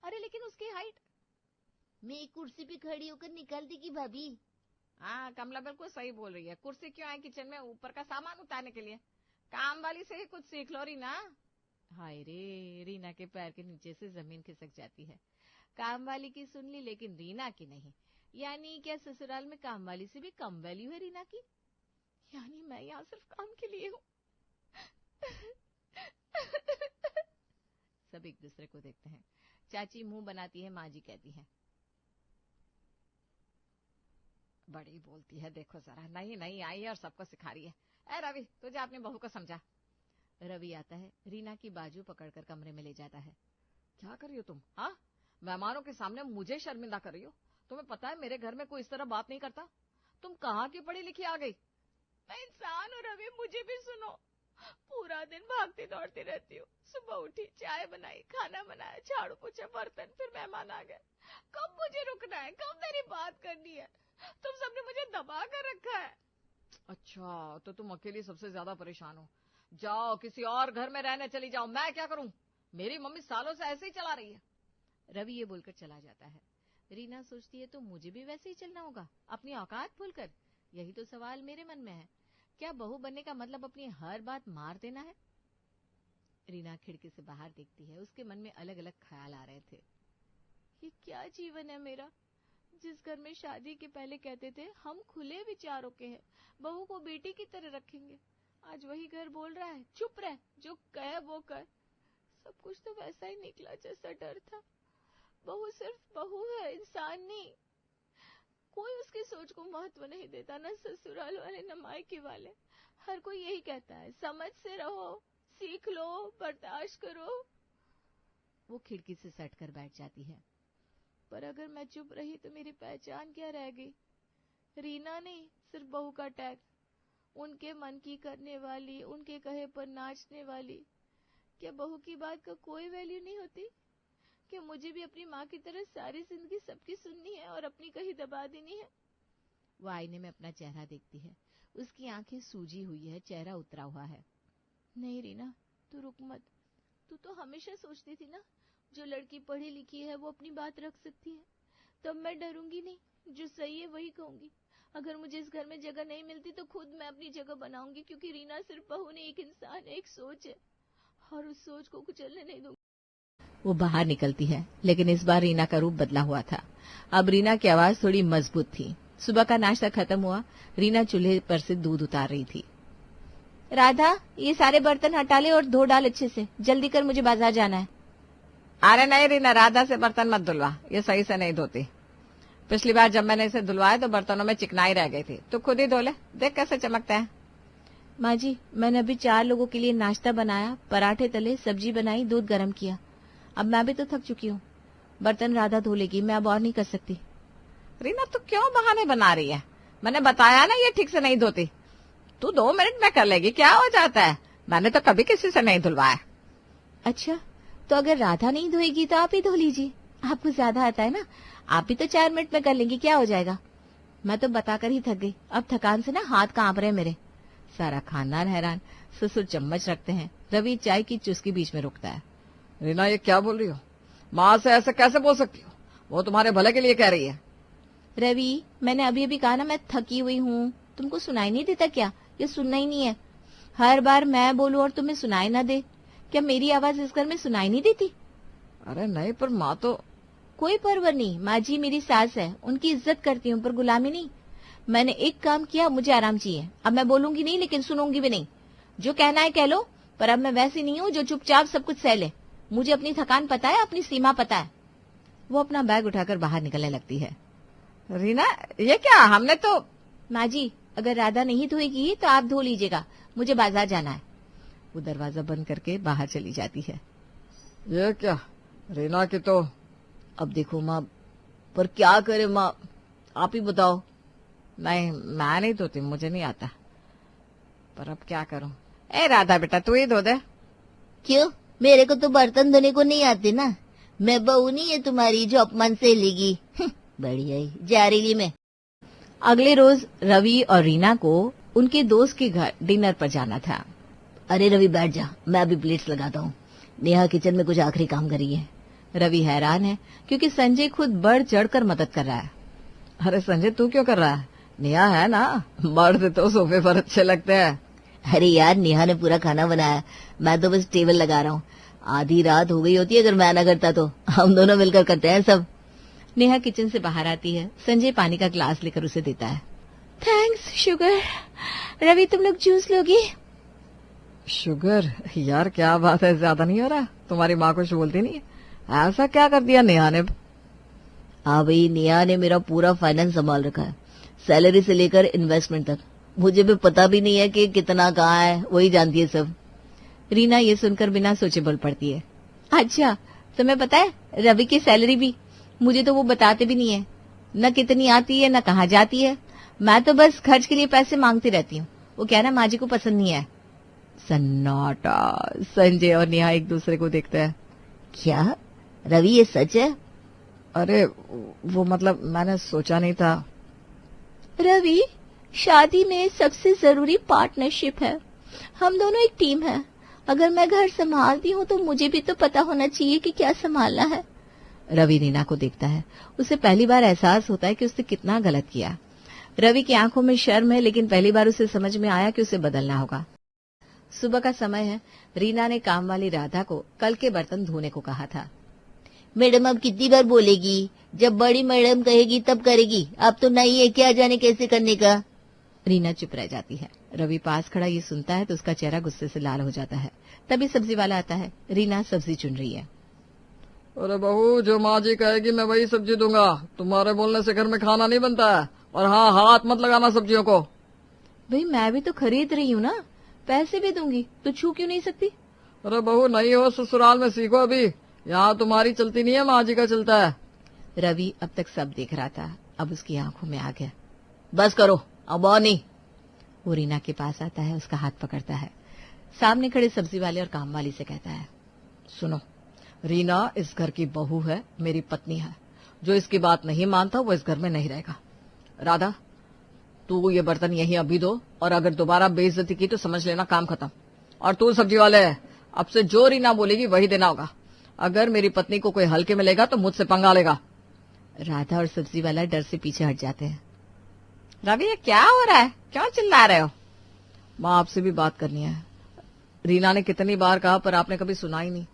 अरे लेकिन उसकी हाइट। मैं एक कुर्सी पे खड़ी होकर निकाल देगी भाभी। हाँ कमला बिल्कुल सही बोल रही है, कुर्सी क्यों है किचन में ऊपर का सामान उतारने के लिए? काम वाली से ही कुछ सीख लो रीना। हाय रे, रीना के पैर के नीचे से जमीन खिसक जाती है। काम वाली की सुन ली लेकिन रीना की नहीं। यानी क्या ससुराल में काम वाली से भी कम वैल्यू है रीना की? यानी मैं यहाँ सिर्फ काम के लिए हूँ। सब एक दूसरे को देखते हैं। चाची मुंह बनाती है, माँ जी कहती है, बड़ी बोलती है, देखो जरा, नहीं नहीं आई है और सबको सिखा रही है। ए रवि, तुझे अपनी बहू को समझा। रवि आता है, रीना की बाजू पकड़कर कमरे में ले जाता है। क्या कर रही हो तुम? हाँ, मेहमानों के सामने मुझे शर्मिंदा कर रही हो? तुम्हें पता है मेरे घर में कोई इस तरह बात नहीं करता। तुम कहाँ की पढ़ी लिखी आ गई? मैं इंसान हूँ रवि, मुझे भी सुनो। पूरा दिन भागती दौड़ती रहती हूँ। सुबह उठी, चाय बनाई, खाना बनाया, झाड़ू पोछा, बर्तन, फिर मेहमान आ गए। कब मुझे रुकना है? कब मेरी बात करनी है? तुम सबने मुझे दबा कर रखा है। अच्छा, तो तुम अकेली सबसे ज्यादा परेशान हो। जाओ किसी और घर में रहने चली जाओ, मैं क्या करूं? मेरी मम्मी सालों से ऐसे ही चला रही है। रवि ये बोलकर चला जाता है। रीना सोचती है तो मुझे भी वैसे ही चलना होगा, अपनी औकात भूलकर। यही तो सवाल मेरे मन में है, क्या बहू बनने का मतलब अपनी हर बात मार देना है? रीना खिड़की से बाहर देखती है, उसके मन में अलग अलग ख्याल आ रहे थे। ये क्या जीवन है मेरा? जिस घर में शादी के पहले कहते थे हम खुले विचारों के हैं, बहू को बेटी की तरह रखेंगे, आज वही घर बोल रहा है चुप रह, जो कहे वो कर। सब कुछ तो वैसा ही निकला जैसा डर था। बहू सिर्फ बहू है, इंसान नहीं। कोई उसकी सोच को महत्व नहीं देता, न ससुराल वाले न मायके वाले। हर कोई यही कहता है, समझ से रहो, सीख लो, बर्दाश्त करो। वो खिड़की से सट कर बैठ जाती है। पर अगर मैं चुप रही तो मेरी पहचान क्या रह गई? रीना नहीं, सिर्फ बहू का टैग। उनके मन की करने वाली, उनके कहे पर नाचने वाली। क्या बहू की बात का कोई वैल्यू नहीं होती? क्या मुझे भी अपनी माँ की तरह सारी जिंदगी सबकी सुननी है और अपनी कहीं दबा देनी है? वो आईने में अपना चेहरा देखती है, उसकी आंखें सूजी हुई है, चेहरा उतरा हुआ है। नहीं रीना, तू रुक मत। तू तो हमेशा सोचती थी ना, जो लड़की पढ़ी लिखी है वो अपनी बात रख सकती है। तब मैं डरूंगी नहीं, जो सही है वही कहूंगी। अगर मुझे इस घर में जगह नहीं मिलती तो खुद मैं अपनी जगह बनाऊंगी, क्योंकि रीना सिर्फ बहू नहीं, एक इंसान है, एक सोच है, और उस सोच को कुचलने नहीं दूंगी। वो बाहर निकलती है, लेकिन इस बार रीना का रूप बदला हुआ था। अब रीना की आवाज थोड़ी मजबूत थी। सुबह का नाश्ता खत्म हुआ, रीना चूल्हे पर से दूध उतार रही थी। राधा, ये सारे बर्तन हटा ले और धो डाल अच्छे से, जल्दी कर, मुझे बाजार जाना है। अरे नहीं रीना, राधा से बर्तन मत धुलवा, ये सही से नहीं धोती। पिछली बार जब मैंने इसे धुलवाया तो बर्तनों में चिकनाई रह गई थी, तो खुद ही धो ले, देख कैसे चमकता है। माँ जी, मैंने अभी 4 लोगों के लिए नाश्ता बनाया, पराठे तले, सब्जी बनाई, दूध गर्म किया। अब मैं भी तो थक चुकी हूँ। बर्तन राधा धो लेगी, मैं अब और नहीं कर सकती। रीना तू क्यों बहाने बना रही है? मैंने बताया ना ये ठीक से नहीं धोती। तू 2 मिनट में कर लेगी, क्या हो जाता है? मैंने तो कभी किसी से नहीं धुलवाया। अच्छा, तो अगर राधा नहीं धोएगी तो आप ही धो लीजिए, आपको ज्यादा आता है ना, आप ही तो 4 मिनट में कर लेंगी, क्या हो जाएगा? मैं तो बताकर ही थक गई, अब थकान से ना हाथ कांप रहे मेरे। सारा खानदान हैरान। ससुर चम्मच रखते हैं, रवि चाय की चुस्की बीच में रोकता है। रीना ये क्या बोल रही हो? माँ से ऐसे कैसे बोल सकती हो? वो तुम्हारे भले के लिए कह रही है। रवि, मैंने अभी अभी कहा ना मैं थकी हुई हूँ, तुमको सुनाई नहीं देता क्या? ये सुनना ही नहीं है। हर बार मैं बोलूं और तुम्हें सुनाई ना दे, क्या मेरी आवाज इस घर में सुनाई नहीं देती? अरे नहीं, पर माँ तो। कोई परवर नहीं, माँ जी मेरी सास है, उनकी इज्जत करती हूँ पर गुलामी नहीं। मैंने एक काम किया, मुझे आराम चाहिए। अब मैं बोलूंगी नहीं, लेकिन सुनूंगी भी नहीं। जो कहना है कह लो, पर अब मैं वैसी नहीं हूँ जो चुपचाप सब कुछ सह ले। मुझे अपनी थकान पता है, अपनी सीमा पता है। वो अपना बैग उठाकर बाहर निकलने लगती है। रीना, ये क्या? हमने तो... माँ जी, अगर राधा नहीं धोएगी तो आप धो लीजिएगा, मुझे बाजार जाना है। वो दरवाजा बंद करके बाहर चली जाती है। ये क्या? रीना की तो... अब देखो माँ, पर क्या करे माँ, आप ही बताओ। नहीं, मैं नहीं धोती, मुझे नहीं आता, पर अब क्या करूं। ए राधा बेटा, तू ही धो दे। क्यों? मेरे को तो बर्तन धोने को नहीं आते ना। मैं बहू नहीं है तुम्हारी जो अपमान से लेगी। बढ़िया ही, जा रही मैं। अगले रोज रवि और रीना को उनके दोस्त के घर डिनर पर जाना था। अरे रवि बैठ जा, मैं अभी प्लेट्स लगाता हूँ। नेहा किचन में कुछ आखिरी काम कर रही है। रवि हैरान है क्योंकि संजय खुद बढ़ चढ़कर मदद कर रहा है। अरे संजय, तू क्यों कर रहा है? नेहा है ना, मर्द तो सोफे पर अच्छे लगते हैं। अरे यार, नेहा ने पूरा खाना बनाया, मैं तो बस टेबल लगा रहा हूँ। आधी रात हो गई होती है अगर मैं ना करता तो। हम दोनों मिलकर करते हैं सब। नेहा किचन से बाहर आती है। संजय पानी का ग्लास लेकर उसे देता है। Thanks sugar. रवि, तुम लोग जूस लोगी? शुगर? यार क्या बात है, ज्यादा नहीं हो रहा? तुम्हारी माँ कुछ बोलती नहीं है? ऐसा क्या कर दिया नेहा ने? हाँ भाई, नेहा ने मेरा पूरा फाइनेंस संभाल रखा है, सैलरी से लेकर इन्वेस्टमेंट तक। मुझे भी पता भी नहीं है कि कितना कहाँ है, वही जानती है सब। रीना ये सुनकर बिना सोचे बोल पड़ती है। अच्छा, तुम्हें पता है रवि की सैलरी भी? मुझे तो वो बताते भी नहीं है, न कितनी आती है न कहाँ जाती है। मैं तो बस खर्च के लिए पैसे मांगती रहती हूँ। वो कहना माँ जी को पसंद नहीं है। सन्नाटा। संजय और नेहा एक दूसरे को देखते हैं। क्या रवि, ये सच है? अरे वो मतलब मैंने सोचा नहीं था। रवि, शादी में सबसे जरूरी पार्टनरशिप है। हम दोनों एक टीम है। अगर मैं घर संभालती हूँ तो मुझे भी तो पता होना चाहिए कि क्या संभालना है। रवि रीना को देखता है। उसे पहली बार एहसास होता है कि उसने कितना गलत किया। रवि की आंखों में शर्म है, लेकिन पहली बार उसे समझ में आया कि उसे बदलना होगा। सुबह का समय है। रीना ने काम वाली राधा को कल के बर्तन धोने को कहा था। मैडम अब कितनी बार बोलेगी? जब बड़ी मैडम कहेगी तब करेगी, अब तो नहीं है, क्या जाने कैसे करने का। रीना चुप रह जाती है। रवि पास खड़ा ये सुनता है तो उसका चेहरा गुस्से से लाल हो जाता है। तभी सब्जी वाला आता है। रीना सब्जी चुन रही है। अरे बहू, जो माँ जी कहेगी मैं वही सब्जी दूंगा। तुम्हारे बोलने से घर में खाना नहीं बनता है। और हाँ, हाथ मत लगाना सब्जियों को। भाई मैं भी तो खरीद रही हूँ ना, पैसे भी दूंगी, तो छू क्यों नहीं सकती? अरे बहू, नहीं हो ससुराल में सीखो अभी। यहाँ तुम्हारी चलती नहीं है, माँ जी का चलता है। रवि अब तक सब देख रहा था, अब उसकी आंखों में आ गया। बस करो, अब और नहीं। वो रीना के पास आता है, उसका हाथ पकड़ता है। सामने खड़े सब्जी वाले और काम वाली से कहता है, सुनो, रीना इस घर की बहू है, मेरी पत्नी है। जो इसकी बात नहीं मानता वो इस घर में नहीं रहेगा। राधा, तू ये बर्तन यहीं अभी दो, और अगर दोबारा बेइज्जती की तो समझ लेना काम खत्म। और तू सब्जी वाले है, अब से जो रीना बोलेगी वही देना होगा। अगर मेरी पत्नी को कोई हल्के में लेगा तो मुझसे पंगा लेगा। राधा और सब्जी वाला डर से पीछे हट जाते हैं। रवि, ये क्या हो रहा है? क्यों चिल्ला रहे हो? माँ, आपसे भी बात करनी है। रीना ने कितनी बार कहा पर आपने कभी सुना ही नहीं।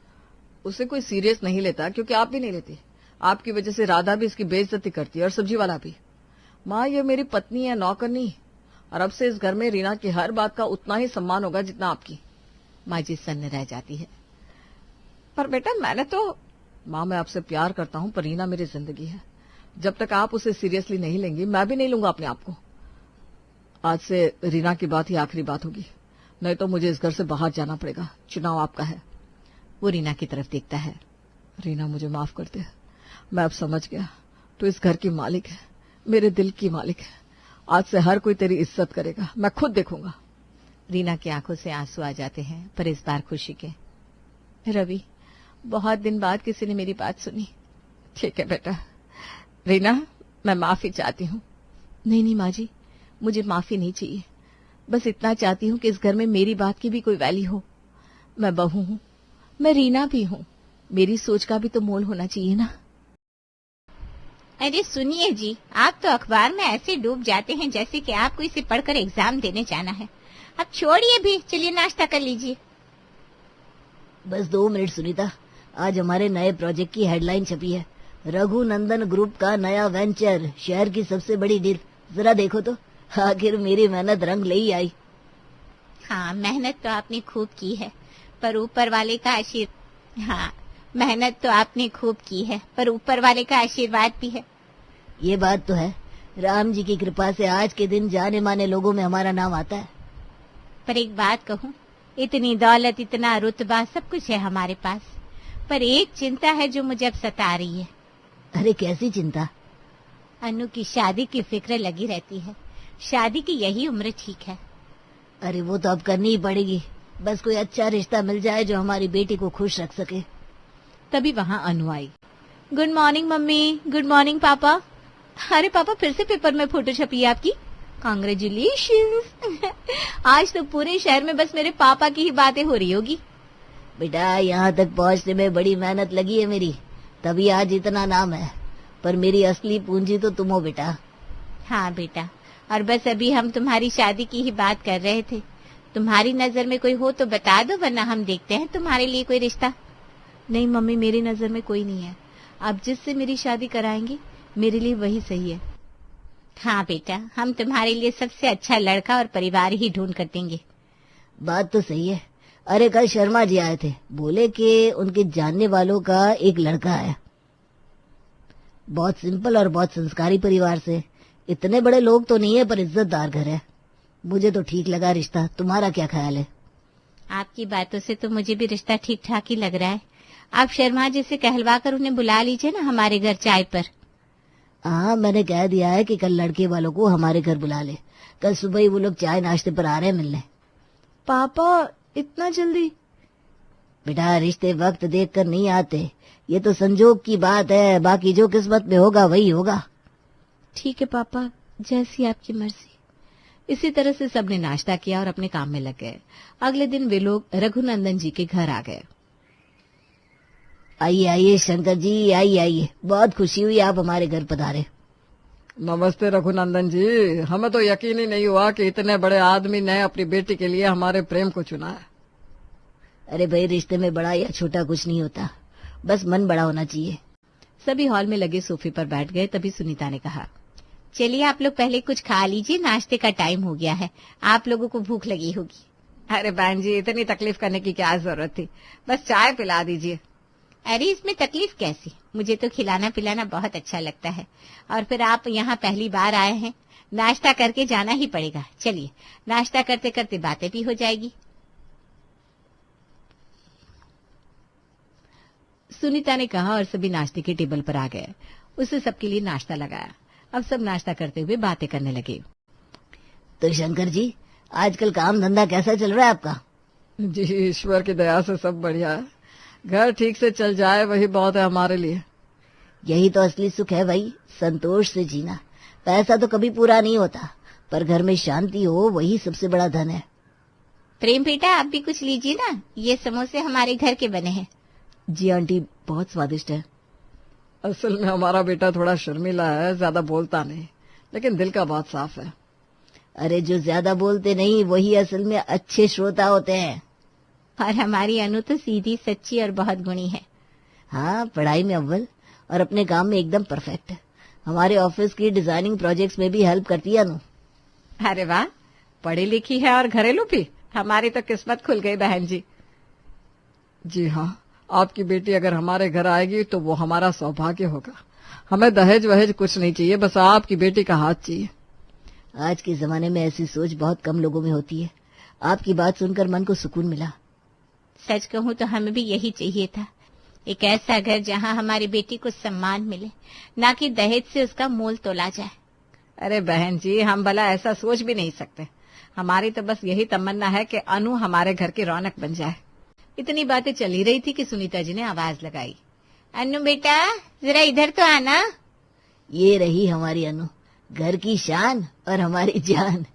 उसे कोई सीरियस नहीं लेता, क्योंकि आप भी नहीं लेती। आपकी वजह से राधा भी इसकी बेइज्जती करती है और सब्जी वाला भी। माँ, ये मेरी पत्नी है, नौकर नहीं। और अब से इस घर में रीना की हर बात का उतना ही सम्मान होगा जितना आपकी। माँ जी सन्न रह जाती है। पर बेटा, मैंने तो... माँ, मैं आपसे प्यार करता हूँ, पर रीना मेरी जिंदगी है। जब तक आप उसे सीरियसली नहीं लेंगी, मैं भी नहीं लूंगा अपने आप को। आज से रीना की बात ही आखिरी बात होगी, नहीं तो मुझे इस घर से बाहर जाना पड़ेगा। चुनाव आपका है। वो रीना की तरफ देखता है। रीना, मुझे माफ कर दे। मैं अब समझ गया, तू इस घर की मालिक है, मेरे दिल की मालिक है। आज से हर कोई तेरी इज्जत करेगा, मैं खुद देखूंगा। रीना की आंखों से आंसू आ जाते हैं, पर इस बार खुशी के। रवि, बहुत दिन बाद किसी ने मेरी बात सुनी। ठीक है बेटा। रीना, मैं माफी चाहती हूँ। नहीं माँ जी, मुझे माफी नहीं चाहिए। बस इतना चाहती हूँ कि इस घर में मेरी बात की भी कोई वैल्यू हो। मैं बहू हूँ, मैं रीना भी हूँ, मेरी सोच का भी तो मोल होना चाहिए ना। अरे सुनिए जी, आप तो अखबार में ऐसे डूब जाते हैं जैसे कि आपको इसे पढ़कर एग्जाम देने जाना है। अब छोड़िए भी, चलिए नाश्ता कर लीजिए। बस 2 मिनट सुनीता, आज हमारे नए प्रोजेक्ट की हेडलाइन छपी है। रघुनंदन ग्रुप का नया वेंचर, शहर की सबसे बड़ी डील। जरा देखो तो, आखिर मेरी मेहनत रंग ले ही आई। हाँ, मेहनत तो आपने खूब की है, पर ऊपर वाले का हाँ, मेहनत तो आपने खूब की है, पर ऊपर वाले का आशीर्वाद भी है। ये बात तो है, राम जी की कृपा से आज के दिन जाने माने लोगों में हमारा नाम आता है। पर एक बात कहूँ, इतनी दौलत, इतना रुतबा, सब कुछ है हमारे पास, पर एक चिंता है जो मुझे अब सता रही है। अरे कैसी चिंता? अनु की शादी की फिक्र लगी रहती है। शादी की यही उम्र ठीक है। अरे वो तो अब करनी ही पड़ेगी, बस कोई अच्छा रिश्ता मिल जाए जो हमारी बेटी को खुश रख सके। तभी वहाँ अनु आई। Good morning mummy. Good morning papa. अरे पापा, फिर से पेपर में फोटो छपी है आपकी। कांग्रेचुलेशंस। आज तो पूरे शहर में बस मेरे पापा की ही बातें हो रही होगी। बेटा, यहाँ तक पहुँचने में बड़ी मेहनत लगी है मेरी, तभी आज इतना नाम है, पर मेरी असली पूंजी तो तुम हो बेटा। हाँ बेटा, और बस अभी हम तुम्हारी शादी की ही बात कर रहे थे। तुम्हारी नजर में कोई हो तो बता दो, वरना हम देखते हैं तुम्हारे लिए कोई रिश्ता। नहीं मम्मी, मेरी नजर में कोई नहीं है। आप जिससे मेरी शादी कराएंगे मेरे लिए वही सही है। हाँ बेटा, हम तुम्हारे लिए सबसे अच्छा लड़का और परिवार ही ढूंढ कर देंगे। बात तो सही है। अरे कल शर्मा जी आए थे, बोले कि उनके जानने वालों का एक लड़का है, बहुत सिंपल और बहुत संस्कारी परिवार से। इतने बड़े लोग तो नहीं है, पर इज्जतदार घर है। मुझे तो ठीक लगा रिश्ता। तुम्हारा क्या ख्याल है? आपकी बातों से तो मुझे भी रिश्ता ठीक ठाक ही लग रहा है। आप शर्मा जी से कहलवा कर उन्हें बुला लीजिए ना हमारे घर चाय पर। हाँ, मैंने कह दिया है कि कल लड़के वालों को हमारे घर बुला ले। कल सुबह ही वो लोग चाय नाश्ते पर आ रहे हैं मिलने। पापा, इतना जल्दी? बेटा, रिश्ते वक्त देखकर नहीं आते, ये तो संजोग की बात है। बाकी जो किस्मत में होगा वही होगा। ठीक है पापा, जैसी आपकी मर्जी। इसी तरह से सबने नाश्ता किया और अपने काम में लग गए। अगले दिन वे लोग रघुनंदन जी के घर आ गए। आइए आइए शंकर जी, आइए आइए, बहुत खुशी हुई आप हमारे घर पधारे। नमस्ते रघुनंदन जी। हमें तो यकीन ही नहीं हुआ कि इतने बड़े आदमी ने अपनी बेटी के लिए हमारे प्रेम को चुना है। अरे भाई, रिश्ते में बड़ा या छोटा कुछ नहीं होता, बस मन बड़ा होना चाहिए। सभी हॉल में लगे सोफे पर बैठ गए। तभी सुनीता ने कहा, चलिए आप लोग पहले कुछ खा लीजिए, नाश्ते का टाइम हो गया है। आप लोगों को भूख लगी होगी। अरे बहन जी, इतनी तकलीफ करने की क्या जरूरत थी, बस चाय पिला दीजिए। अरे इसमें तकलीफ कैसी, मुझे तो खिलाना पिलाना बहुत अच्छा लगता है। और फिर आप यहाँ पहली बार आए हैं, नाश्ता करके जाना ही पड़ेगा। चलिए, नाश्ता करते करते बातें भी हो जाएगी। सुनीता ने कहा और सभी नाश्ते के टेबल पर आ गए। उसने सबके लिए नाश्ता लगाया। अब सब नाश्ता करते हुए बातें करने लगे। तो शंकर जी, आजकल काम धंधा कैसा चल रहा है आपका? जी ईश्वर की दया से सब बढ़िया है। घर ठीक से चल जाए वही बहुत है हमारे लिए। यही तो असली सुख है भाई, संतोष से जीना। पैसा तो कभी पूरा नहीं होता, पर घर में शांति हो वही सबसे बड़ा धन है। प्रेम बेटा, आप भी कुछ लीजिए ना, ये समोसे हमारे घर के बने हैं। जी आंटी, बहुत स्वादिष्ट है। असल में हमारा बेटा थोड़ा शर्मीला है, ज्यादा बोलता नहीं, लेकिन दिल का बहुत साफ है। अरे जो ज्यादा बोलते नहीं वही असल में अच्छे श्रोता होते हैं। और हमारी अनु तो सीधी सच्ची और बहुत गुणी है। हाँ, पढ़ाई में अव्वल और अपने काम में एकदम परफेक्ट। हमारे ऑफिस की डिजाइनिंग प्रोजेक्ट्स में भी हेल्प करती है अनु। अरे वाह, पढ़ी लिखी है और घरेलू भी। हमारी तो किस्मत खुल गई बहन जी। जी हाँ, आपकी बेटी अगर हमारे घर आएगी तो वो हमारा सौभाग्य होगा। हमें दहेज वहेज कुछ नहीं चाहिए, बस आपकी बेटी का हाथ चाहिए। आज के जमाने में ऐसी सोच बहुत कम लोगों में होती है। आपकी बात सुनकर मन को सुकून मिला। सच कहूँ तो हमें भी यही चाहिए था, एक ऐसा घर जहाँ हमारी बेटी को सम्मान मिले, ना कि दहेज से उसका मोल तोला जाए। अरे बहन जी, हम भला ऐसा सोच भी नहीं सकते। हमारी तो बस यही तमन्ना है कि अनु हमारे घर की रौनक बन जाए। इतनी बातें चल ही रही थी कि सुनीता जी ने आवाज लगाई, अनु बेटा, जरा इधर तो आना। ये रही हमारी अनु, घर की शान और हमारी जान।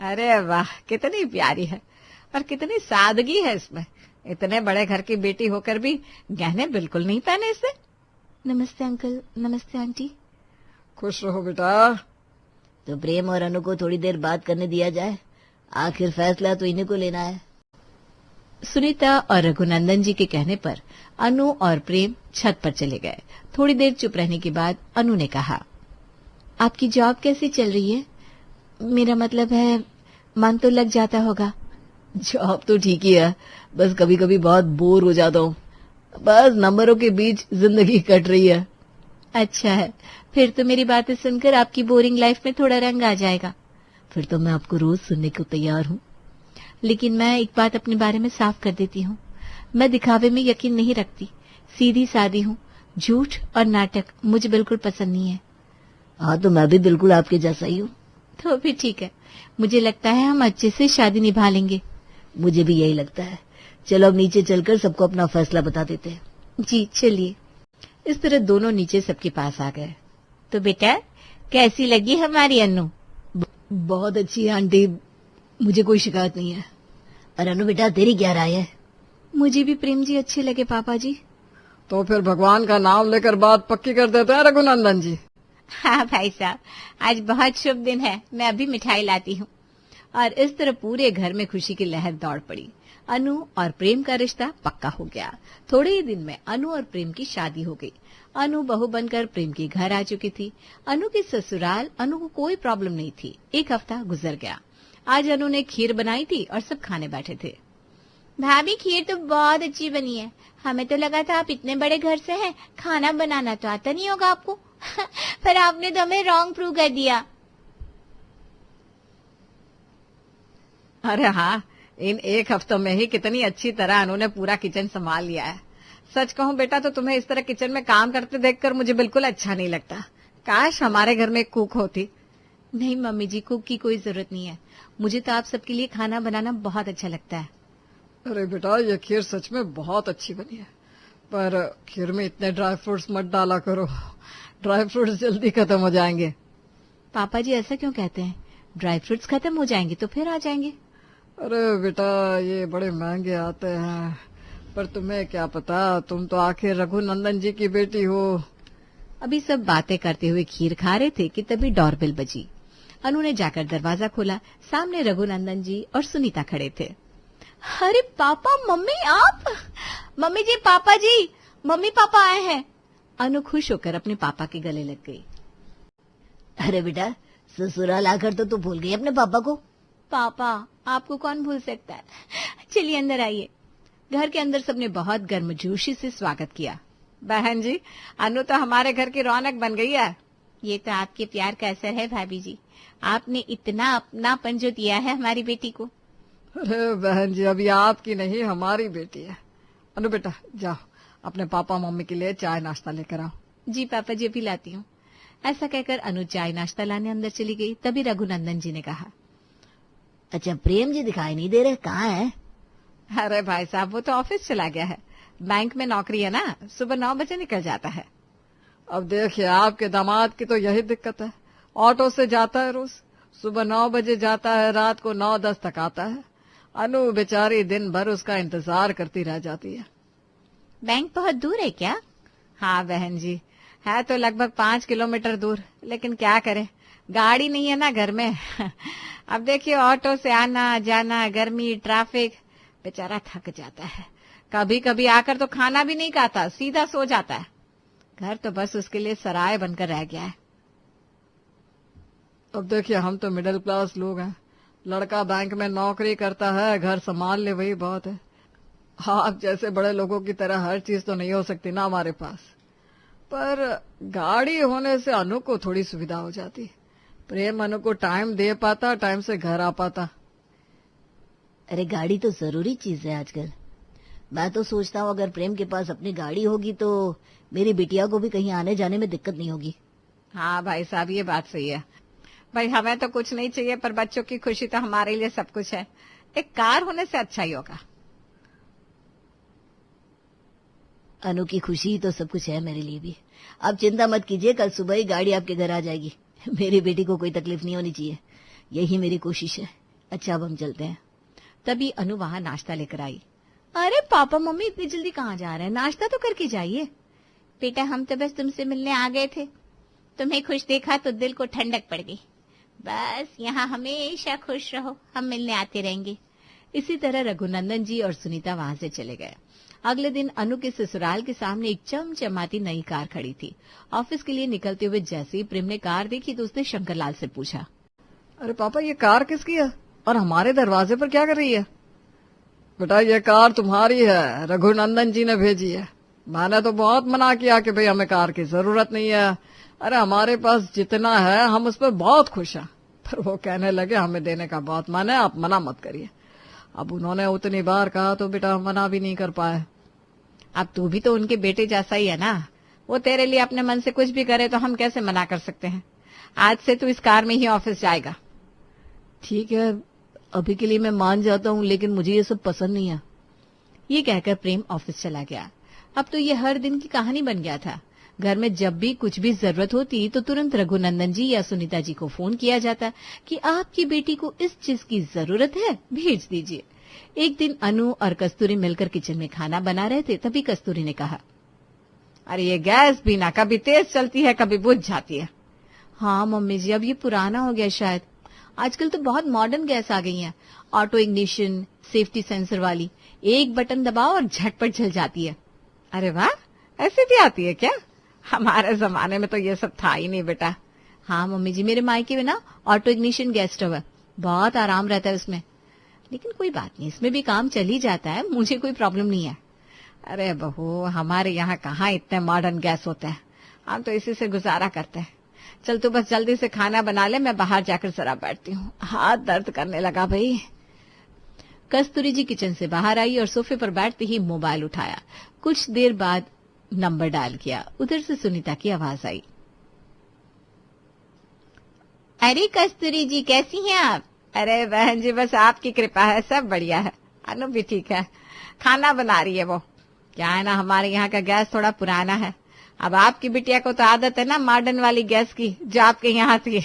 अरे वाह, कितनी प्यारी है और कितनी सादगी है इसमें। इतने बड़े घर की बेटी होकर भी गहने बिल्कुल नहीं पहने इसे। नमस्ते अंकल। नमस्ते आंटी। खुश रहो बेटा। तो प्रेम और अनु को थोड़ी देर बात करने दिया जाए, आखिर फैसला तो इन्हीं को लेना है। सुनीता और रघुनंदन जी के कहने पर अनु और प्रेम छत पर चले गए। थोड़ी देर चुप रहने के बाद अनु ने कहा, आपकी जॉब कैसी चल रही है? मेरा मतलब है, मन तो लग जाता होगा। जॉब तो ठीक ही है, बस कभी कभी बहुत बोर हो जाता हूँ। बस नंबरों के बीच जिंदगी कट रही है। अच्छा है, फिर तो मेरी बातें सुनकर आपकी बोरिंग लाइफ में थोड़ा रंग आ जाएगा। फिर तो मैं आपको रोज सुनने को तैयार हूँ। लेकिन मैं एक बात अपने बारे में साफ कर देती हूँ, मैं दिखावे में यकीन नहीं रखती, सीधी सादी हूँ। झूठ और नाटक मुझे बिल्कुल पसंद नहीं है। हाँ, तो मैं भी बिल्कुल आपके जैसा ही हूँ। तो फिर ठीक है, मुझे लगता है हम अच्छे से शादी निभा लेंगे। मुझे भी यही लगता है। चलो अब नीचे चलकर सबको अपना फैसला बता देते हैं। जी चलिए। इस तरह दोनों नीचे सबके पास आ गए। तो बेटा, कैसी लगी हमारी अनु? बहुत अच्छी है आंटी, मुझे कोई शिकायत नहीं है। और अनु बेटा, तेरी क्या राय है? मुझे भी प्रेम जी अच्छे लगे पापा जी। तो फिर भगवान का नाम लेकर बात पक्की कर देते हैं रघुनंदन जी। हाँ भाई साहब, आज बहुत शुभ दिन है, मैं अभी मिठाई लाती हूँ। और इस तरह पूरे घर में खुशी की लहर दौड़ पड़ी। अनु और प्रेम का रिश्ता पक्का हो गया। थोड़े ही दिन में अनु और प्रेम की शादी हो गई। अनु बहू बनकर प्रेम के घर आ चुकी थी। अनु की ससुराल अनु को कोई प्रॉब्लम नहीं थी। एक हफ्ता गुजर गया। आज अनु ने खीर बनाई थी और सब खाने बैठे थे। भाभी, खीर तो बहुत अच्छी बनी है। हमें तो लगा था आप इतने बड़े घर से हैं, खाना बनाना तो आता नहीं होगा आपको। पर आपने तो हमें रॉन्ग प्रूव कर दिया। अरे हाँ, इन एक हफ्तों में ही कितनी अच्छी तरह अनु ने पूरा किचन संभाल लिया है। सच कहूं बेटा, तो तुम्हें इस तरह किचन में काम करते देखकर मुझे बिल्कुल अच्छा नहीं लगता। काश हमारे घर में एक कुक होती। नहीं मम्मी जी, कुक की कोई जरूरत नहीं है। मुझे तो आप सबके लिए खाना बनाना बहुत अच्छा लगता है। अरे बेटा, ये खीर सच में बहुत अच्छी बनी है, पर खीर में इतने ड्राई फ्रूट्स मत डाला करो, ड्राई फ्रूट्स जल्दी खत्म हो जाएंगे। पापा जी ऐसा क्यों कहते हैं? ड्राई फ्रूट्स खत्म हो जाएंगे तो फिर आ जाएंगे। अरे बेटा, ये बड़े महंगे आते हैं, पर तुम्हें क्या पता, तुम तो आखिर रघुनंदन जी की बेटी हो। अभी सब बातें करते हुए खीर खा रहे थे कि तभी डोरबेल बजी। अनु ने जाकर दरवाजा खोला। सामने रघुनंदन जी और सुनीता खड़े थे। अरे पापा, मम्मी, आप? मम्मी जी, पापा जी, मम्मी पापा आए हैं। अनु खुश होकर अपने पापा के गले लग गई। अरे बेटा, ससुराल आकर तो तू भूल गई अपने पापा को। पापा, आपको कौन भूल सकता है। चलिए अंदर आइए। घर के अंदर सबने बहुत गर्मजोशी से स्वागत किया। बहन जी, अनु तो हमारे घर की रौनक बन गई है। ये तो आपके प्यार का असर है भाभी जी। आपने इतना अपनापन जो दिया है हमारी बेटी को। अरे बहन जी, अभी आपकी नहीं, हमारी बेटी है। अनु बेटा, जाओ अपने पापा मम्मी के लिए चाय नाश्ता लेकर आओ। जी पापा जी, अभी लाती हूँ। ऐसा कहकर अनु चाय नाश्ता लाने अंदर चली गई। तभी रघुनंदन जी ने कहा, अच्छा, प्रेम जी दिखाई नहीं दे रहे, कहाँ है? अरे भाई साहब, वो तो ऑफिस चला गया है। बैंक में नौकरी है ना, सुबह 9 बजे निकल जाता है। अब देखिए, आपके दामाद की तो यही दिक्कत है। ऑटो से जाता है रोज, सुबह 9 बजे जाता है, रात को 9-10 तक आता है। अनु बेचारी दिन भर उसका इंतजार करती रह जाती है। बैंक बहुत दूर है क्या? हाँ बहन जी, है तो लगभग 5 किलोमीटर दूर, लेकिन क्या करें, गाड़ी नहीं है ना घर में। अब देखिए, ऑटो से आना जाना, गर्मी, ट्रैफिक, बेचारा थक जाता है। कभी कभी आकर तो खाना भी नहीं खाता, सीधा सो जाता है। घर तो बस उसके लिए सराय बनकर रह गया है। अब देखिए, हम तो मिडिल क्लास लोग हैं। लड़का बैंक में नौकरी करता है, घर संभाल ले वही बहुत है। आप जैसे बड़े लोगों की तरह हर चीज तो नहीं हो सकती ना हमारे पास, पर गाड़ी होने से अनु को थोड़ी सुविधा हो जाती। प्रेम अनु को टाइम दे पाता, टाइम से घर आ पाता। अरे गाड़ी तो जरूरी चीज है आजकल। मैं तो सोचता हूँ अगर प्रेम के पास अपनी गाड़ी होगी तो मेरी बिटिया को भी कहीं आने जाने में दिक्कत नहीं होगी। हाँ भाई साहब, ये बात सही है। भाई हमें तो कुछ नहीं चाहिए, पर बच्चों की खुशी तो हमारे लिए सब कुछ है। एक कार होने से अच्छा ही होगा। अनु की खुशी तो सब कुछ है मेरे लिए भी। आप चिंता मत कीजिए, कल सुबह ही गाड़ी आपके घर आ जाएगी। मेरी बेटी को कोई तकलीफ नहीं होनी चाहिए, यही मेरी कोशिश है। अच्छा, अब हम चलते हैं। तभी अनु वहां नाश्ता लेकर आई। अरे पापा मम्मी, इतनी जल्दी कहाँ जा रहे हैं? नाश्ता तो करके जाइए। बेटा, हम तो बस तुमसे मिलने आ गए थे। तुम्हें खुश देखा तो दिल को ठंडक पड़ गई। बस यहाँ हमेशा खुश रहो, हम मिलने आते रहेंगे। इसी तरह रघुनंदन जी और सुनीता वहां से चले गए। अगले दिन अनु के ससुराल के सामने एक चमचमाती नई कार खड़ी थी। ऑफिस के लिए निकलते हुए जैसे ही प्रेम ने कार देखी तो उसने शंकरलाल से पूछा, अरे पापा, ये कार किसकी है और हमारे दरवाजे पर क्या कर रही है? बेटा, ये कार तुम्हारी है, रघुनंदन जी ने भेजी है। मैंने तो बहुत मना किया कि भाई हमें कार की जरूरत नहीं है, अरे हमारे पास जितना है हम उस पर बहुत खुश हैं। पर वो कहने लगे हमें देने का बहुत मन है, आप मना मत करिए। अब उन्होंने उतनी बार कहा तो बेटा मना भी नहीं कर पाए। अब तू भी तो उनके बेटे जैसा ही है ना, वो तेरे लिए अपने मन से कुछ भी करे तो हम कैसे मना कर सकते हैं। आज से तू इस कार में ही ऑफिस जाएगा। ठीक है, अभी के लिए मैं मान जाता हूँ, लेकिन मुझे ये सब पसंद नहीं है। ये कहकर प्रेम ऑफिस चला गया। अब तो ये हर दिन की कहानी बन गया था। घर में जब भी कुछ भी जरूरत होती तो तुरंत रघुनंदन जी या सुनीता जी को फोन किया जाता कि आपकी बेटी को इस चीज की जरूरत है, भेज दीजिए। एक दिन अनु और कस्तूरी मिलकर किचन में खाना बना रहे थे, तभी कस्तूरी ने कहा, अरे ये गैस भी ना कभी तेज चलती है कभी बुझ जाती है। हाँ मम्मी जी, अब ये पुराना हो गया शायद। आजकल तो बहुत मॉडर्न गैस आ गई हैं, ऑटो इग्निशन, सेफ्टी सेंसर वाली। एक बटन दबाओ और झटपट जल जाती है। अरे वाह, ऐसी भी आती है क्या? हमारे जमाने में तो ये सब था ही नहीं बेटा। हाँ मम्मी जी, मेरे मायके में ना ऑटो इग्निशन गैस स्टोव है, बहुत आराम रहता है उसमें। लेकिन कोई बात नहीं, इसमें भी काम चल ही जाता है, मुझे कोई प्रॉब्लम नहीं है। अरे बहू, हमारे यहाँ कहाँ इतने मॉडर्न गैस होते हैं, हम तो इसी से गुजारा करते हैं। चल तू बस जल्दी से खाना बना ले, मैं बाहर जाकर जरा बैठती हूँ, हाथ दर्द करने लगा भाई। कस्तूरी जी किचन से बाहर आई और सोफे पर बैठते ही मोबाइल उठाया। कुछ देर बाद नंबर डायल किया। उधर से सुनीता की आवाज आई, अरे कस्तूरी जी, कैसी हैं आप? अरे बहन जी, बस आपकी कृपा है, सब बढ़िया है। अनु भी ठीक है, खाना बना रही है वो। क्या है ना, हमारे यहाँ का गैस थोड़ा पुराना है। अब आपकी बिटिया को तो आदत है ना मॉडर्न वाली गैस की, जो आपके यहाँ थी।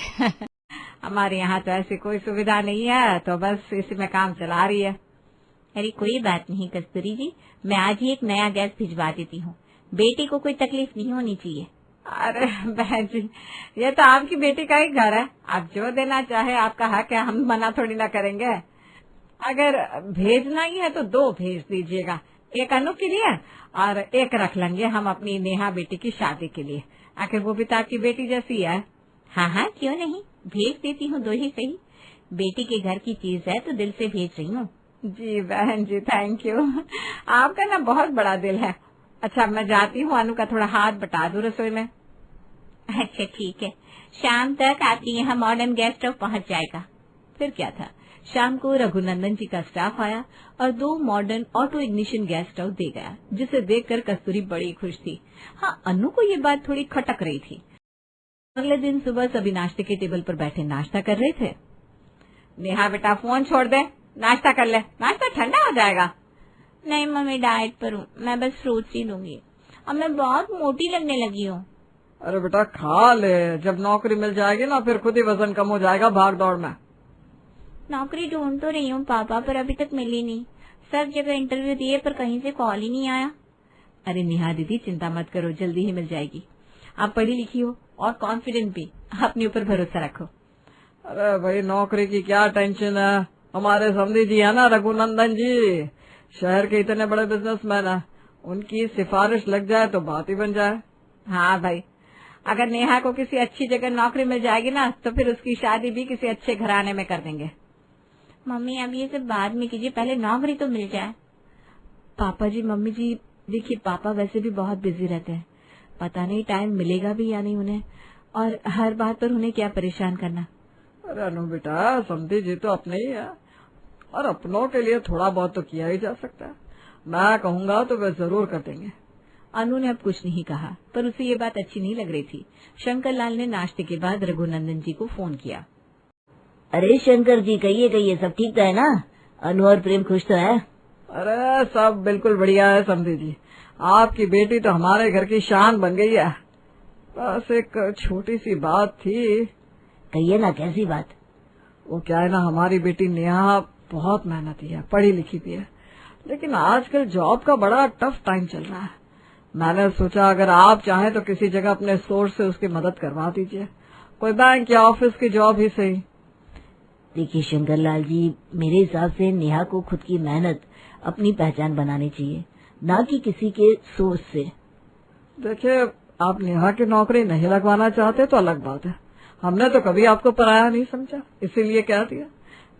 हमारे यहाँ तो ऐसी कोई सुविधा नहीं है, तो बस इसी में काम चला रही है। अरे कोई बात नहीं कस्तूरी जी, मैं आज ही एक नया गैस भिजवा देती हूँ, बेटी को कोई तकलीफ नहीं होनी चाहिए। अरे बहन जी, ये तो आपकी बेटी का ही घर है, आप जो देना चाहे आपका हक है, हम मना थोड़ी ना करेंगे। अगर भेजना ही है तो 2 भेज दीजिएगा, एक अनु के लिए और एक रख लेंगे हम अपनी नेहा बेटी की शादी के लिए। आखिर वो भी तो आपकी बेटी जैसी है। हाँ हाँ, क्यों नहीं, भेज देती हूँ 2 ही सही। बेटी के घर की चीज है तो दिल से भेज रही हूँ। जी बहन जी, थैंक यू, आपका ना बहुत बड़ा दिल है। अच्छा, मैं जाती हूँ, अनु का थोड़ा हाथ बटा दूं रसोई में। अच्छा ठीक है, शाम तक आपके यहाँ मॉडर्न गैस स्टोव पहुँच जाएगा। फिर क्या था, शाम को रघुनंदन जी का स्टाफ आया और 2 modern auto ignition gas stove दे गया, जिसे देखकर कस्तूरी बड़ी खुश थी। हाँ, अनु को ये बात थोड़ी खटक रही थी। अगले दिन सुबह सभी नाश्ते के टेबल पर बैठे नाश्ता कर रहे थे। नेहा बेटा, फोन छोड़ दे, नाश्ता कर ले, नाश्ता ठंडा हो जाएगा। नहीं मम्मी, डाइट पर हूँ, मैं बस फ्रूट्स ही लूंगी, अब मैं बहुत मोटी लगने लगी हूँ। अरे बेटा खा ले, जब नौकरी मिल जाएगी ना फिर खुद ही वजन कम हो जाएगा भाग दौड़ में। नौकरी ढूंढ तो रही हूँ पापा, पर अभी तक मिली नहीं। सब जगह इंटरव्यू दिए पर कहीं से कॉल ही नहीं आया। अरे नेहा दीदी, चिंता मत करो, जल्दी ही मिल जाएगी। आप पढ़ी लिखी हो और कॉन्फिडेंट भी, अपने ऊपर भरोसा रखो। अरे भाई, नौकरी की क्या टेंशन है, हमारे समधी जी है ना रघुनंदन जी, शहर के इतने बड़े बिजनेसमैन है, उनकी सिफारिश लग जाए तो बात ही बन जाए। हाँ भाई, अगर नेहा को किसी अच्छी जगह नौकरी मिल जाएगी ना तो फिर उसकी शादी भी किसी अच्छे घराने में कर देंगे। मम्मी अब ये सब बाद में कीजिए, पहले नौकरी तो मिल जाए। पापा जी, मम्मी जी, देखिए पापा वैसे भी बहुत बिजी रहते हैं, पता नहीं टाइम मिलेगा भी या नहीं उन्हें, और हर बात पर उन्हें क्या परेशान करना। अरे अनु बेटा, समधी जी तो अपने ही है, और अपनों के लिए थोड़ा बहुत तो किया ही जा सकता है। मैं कहूँगा तो वे जरूर कर देंगे। अनु ने अब कुछ नहीं कहा, पर उसे ये बात अच्छी नहीं लग रही थी। शंकरलाल ने नाश्ते के बाद रघुनंदन जी को फोन किया। अरे शंकर जी, कहिए सब ठीक तो है ना? अनु और प्रेम खुश तो है? अरे सब बिल्कुल बढ़िया है समधी जी, आपकी बेटी तो हमारे घर की शान बन गई है। बस एक छोटी सी बात थी। कहिए ना, कैसी बात? वो क्या है ना, हमारी बेटी नेहा बहुत मेहनती है, पढ़ी लिखी भी है, लेकिन आजकल जॉब का बड़ा टफ टाइम चल रहा है। मैंने सोचा अगर आप चाहें तो किसी जगह अपने सोर्स से उसकी मदद करवा दीजिए, कोई बैंक या ऑफिस की जॉब ही सही। देखिए शंकरलाल जी, मेरे हिसाब से नेहा को खुद की मेहनत अपनी पहचान बनानी चाहिए। ना कि किसी के सोच से। देखिए, आप नेहा की नौकरी नहीं लगवाना चाहते तो अलग बात है। हमने तो कभी आपको पराया नहीं समझा, इसीलिए कह दिया।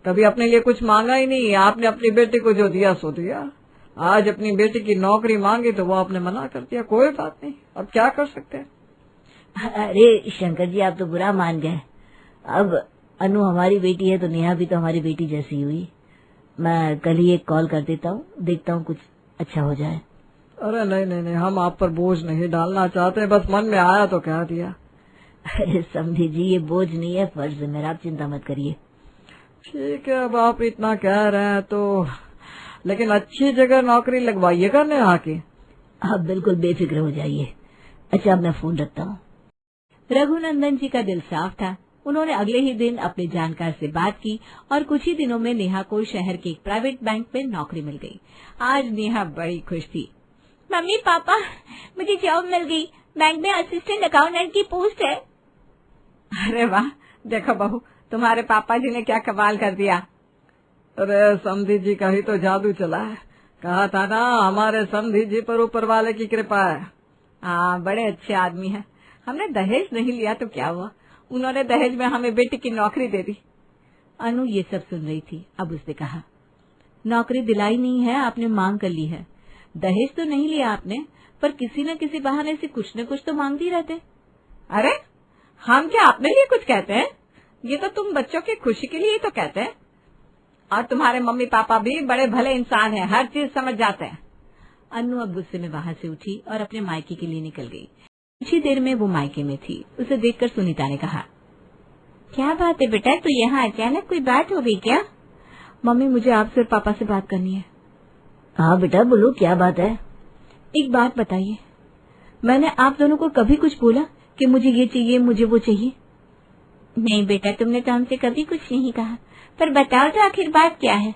कभी अपने लिए कुछ मांगा ही नहीं। आपने अपनी बेटी को जो दिया सो दिया। आज अपनी बेटी की नौकरी मांगी तो वो आपने मना कर दिया। कोई बात नहीं, अब क्या कर सकते हैं। अरे शंकर जी, आप तो बुरा मान गए। अब अनु हमारी बेटी है तो नेहा भी तो हमारी बेटी जैसी हुई। मैं कल ही एक कॉल कर देता हूँ, देखता हूँ कुछ अच्छा हो जाए। अरे नहीं नहीं नहीं, हम आप पर बोझ नहीं डालना चाहते, बस मन में आया तो कह दिया। अरे समझी जी, ये बोझ नहीं है, फर्ज है मेरा, आप चिंता मत करिए। ठीक है, अब आप इतना कह रहे हैं तो, लेकिन अच्छी जगह नौकरी लगवाइएगा नेहा की। आप बिल्कुल बेफिक्र हो जाइए। अच्छा, अब मैं फोन रखता हूँ। रघुनंदन जी का दिल साफ था। उन्होंने अगले ही दिन अपने जानकार से बात की और कुछ ही दिनों में नेहा को शहर के एक प्राइवेट बैंक में नौकरी मिल गई। आज नेहा बड़ी खुश थी। मम्मी पापा, मुझे जॉब मिल गई, बैंक में असिस्टेंट अकाउंटेंट की पोस्ट है। अरे वाह, देखो बहू, तुम्हारे पापा जी ने क्या कमाल कर दिया। अरे समधी जी का ही तो जादू चला है। कहा था ना, हमारे समधी जी पर ऊपर वाले की कृपा है। हाँ, बड़े अच्छे आदमी हैं। हमने दहेज नहीं लिया तो क्या हुआ, उन्होंने दहेज में हमें बेटी की नौकरी दे दी। अनु ये सब सुन रही थी। अब उसने कहा, नौकरी दिलाई नहीं है, आपने मांग कर ली है। दहेज तो नहीं लिया आपने, पर किसी न किसी बहाने से कुछ न कुछ तो मांगती रहते। अरे हम क्या अपने लिए कुछ कहते हैं? ये तो तुम बच्चों की खुशी के लिए ही तो कहते हैं। और तुम्हारे मम्मी पापा भी बड़े भले इंसान हैं, हर चीज समझ जाते हैं। अनु अब गुस्से में वहां से उठी और अपने मायके के लिए निकल गई। कुछ ही देर में वो मायके में थी। उसे देखकर सुनीता ने कहा, क्या बात है बेटा, तू यहाँ अचानक कोई बात हो गई क्या? मम्मी मुझे आपसे और पापा से बात करनी है। हाँ बेटा बोलो, क्या बात है? एक बात बताइए, मैंने आप दोनों को कभी कुछ बोला कि मुझे ये चाहिए, मुझे वो चाहिए? नहीं बेटा, तुमने तो हमसे कभी कुछ नहीं कहा, पर बताओ तो आखिर बात क्या है?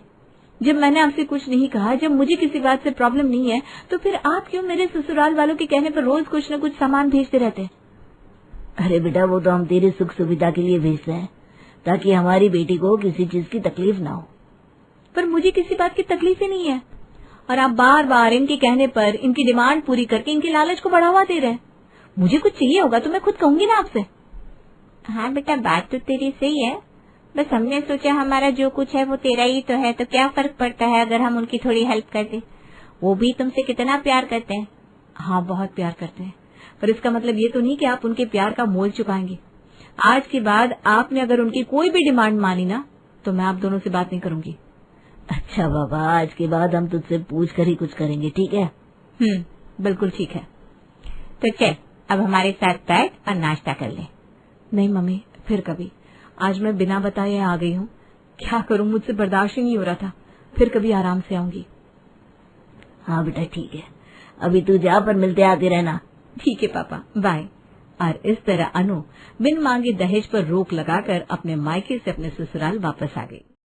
जब मैंने आपसे कुछ नहीं कहा, जब मुझे किसी बात से प्रॉब्लम नहीं है, तो फिर आप क्यों मेरे ससुराल वालों के कहने पर रोज कुछ न कुछ सामान भेजते रहते हैं? अरे बेटा, वो तो हम तेरी सुख सुविधा के लिए भेजते हैं, ताकि हमारी बेटी को किसी चीज की तकलीफ ना हो। पर मुझे किसी बात की तकलीफ ही नहीं है, और आप बार बार इनके कहने पर इनकी डिमांड पूरी करके इनके लालच को बढ़ावा दे रहे हैं। मुझे कुछ चाहिए होगा तो मैं खुद कहूंगी ना आपसे। हाँ बेटा, बात तो तेरी सही है, बस हमने सोचा हमारा जो कुछ है वो तेरा ही तो है, तो क्या फर्क पड़ता है अगर हम उनकी थोड़ी हेल्प कर दें। वो भी तुमसे कितना प्यार करते हैं। हाँ, बहुत प्यार करते हैं, पर इसका मतलब ये तो नहीं कि आप उनके प्यार का मोल चुकाएंगे। आज के बाद आपने अगर उनकी कोई भी डिमांड मानी ना, तो मैं आप दोनों से बात नहीं करूंगी। अच्छा बाबा, आज के बाद हम तुझसे पूछ कर ही कुछ करेंगे, ठीक है? बिल्कुल ठीक है। तो चल अब हमारे साथ बैठ और नाश्ता कर ले। नहीं मम्मी, फिर कभी। आज मैं बिना बताए आ गई हूँ, क्या करूँ, मुझसे बर्दाश्त ही नहीं हो रहा था। फिर कभी आराम से आऊंगी। हाँ बेटा ठीक है, अभी तू जा, पर मिलते आते रहना। ठीक है पापा, बाय। और इस तरह अनु बिन मांगे दहेज पर रोक लगाकर अपने मायके से अपने ससुराल वापस आ गई।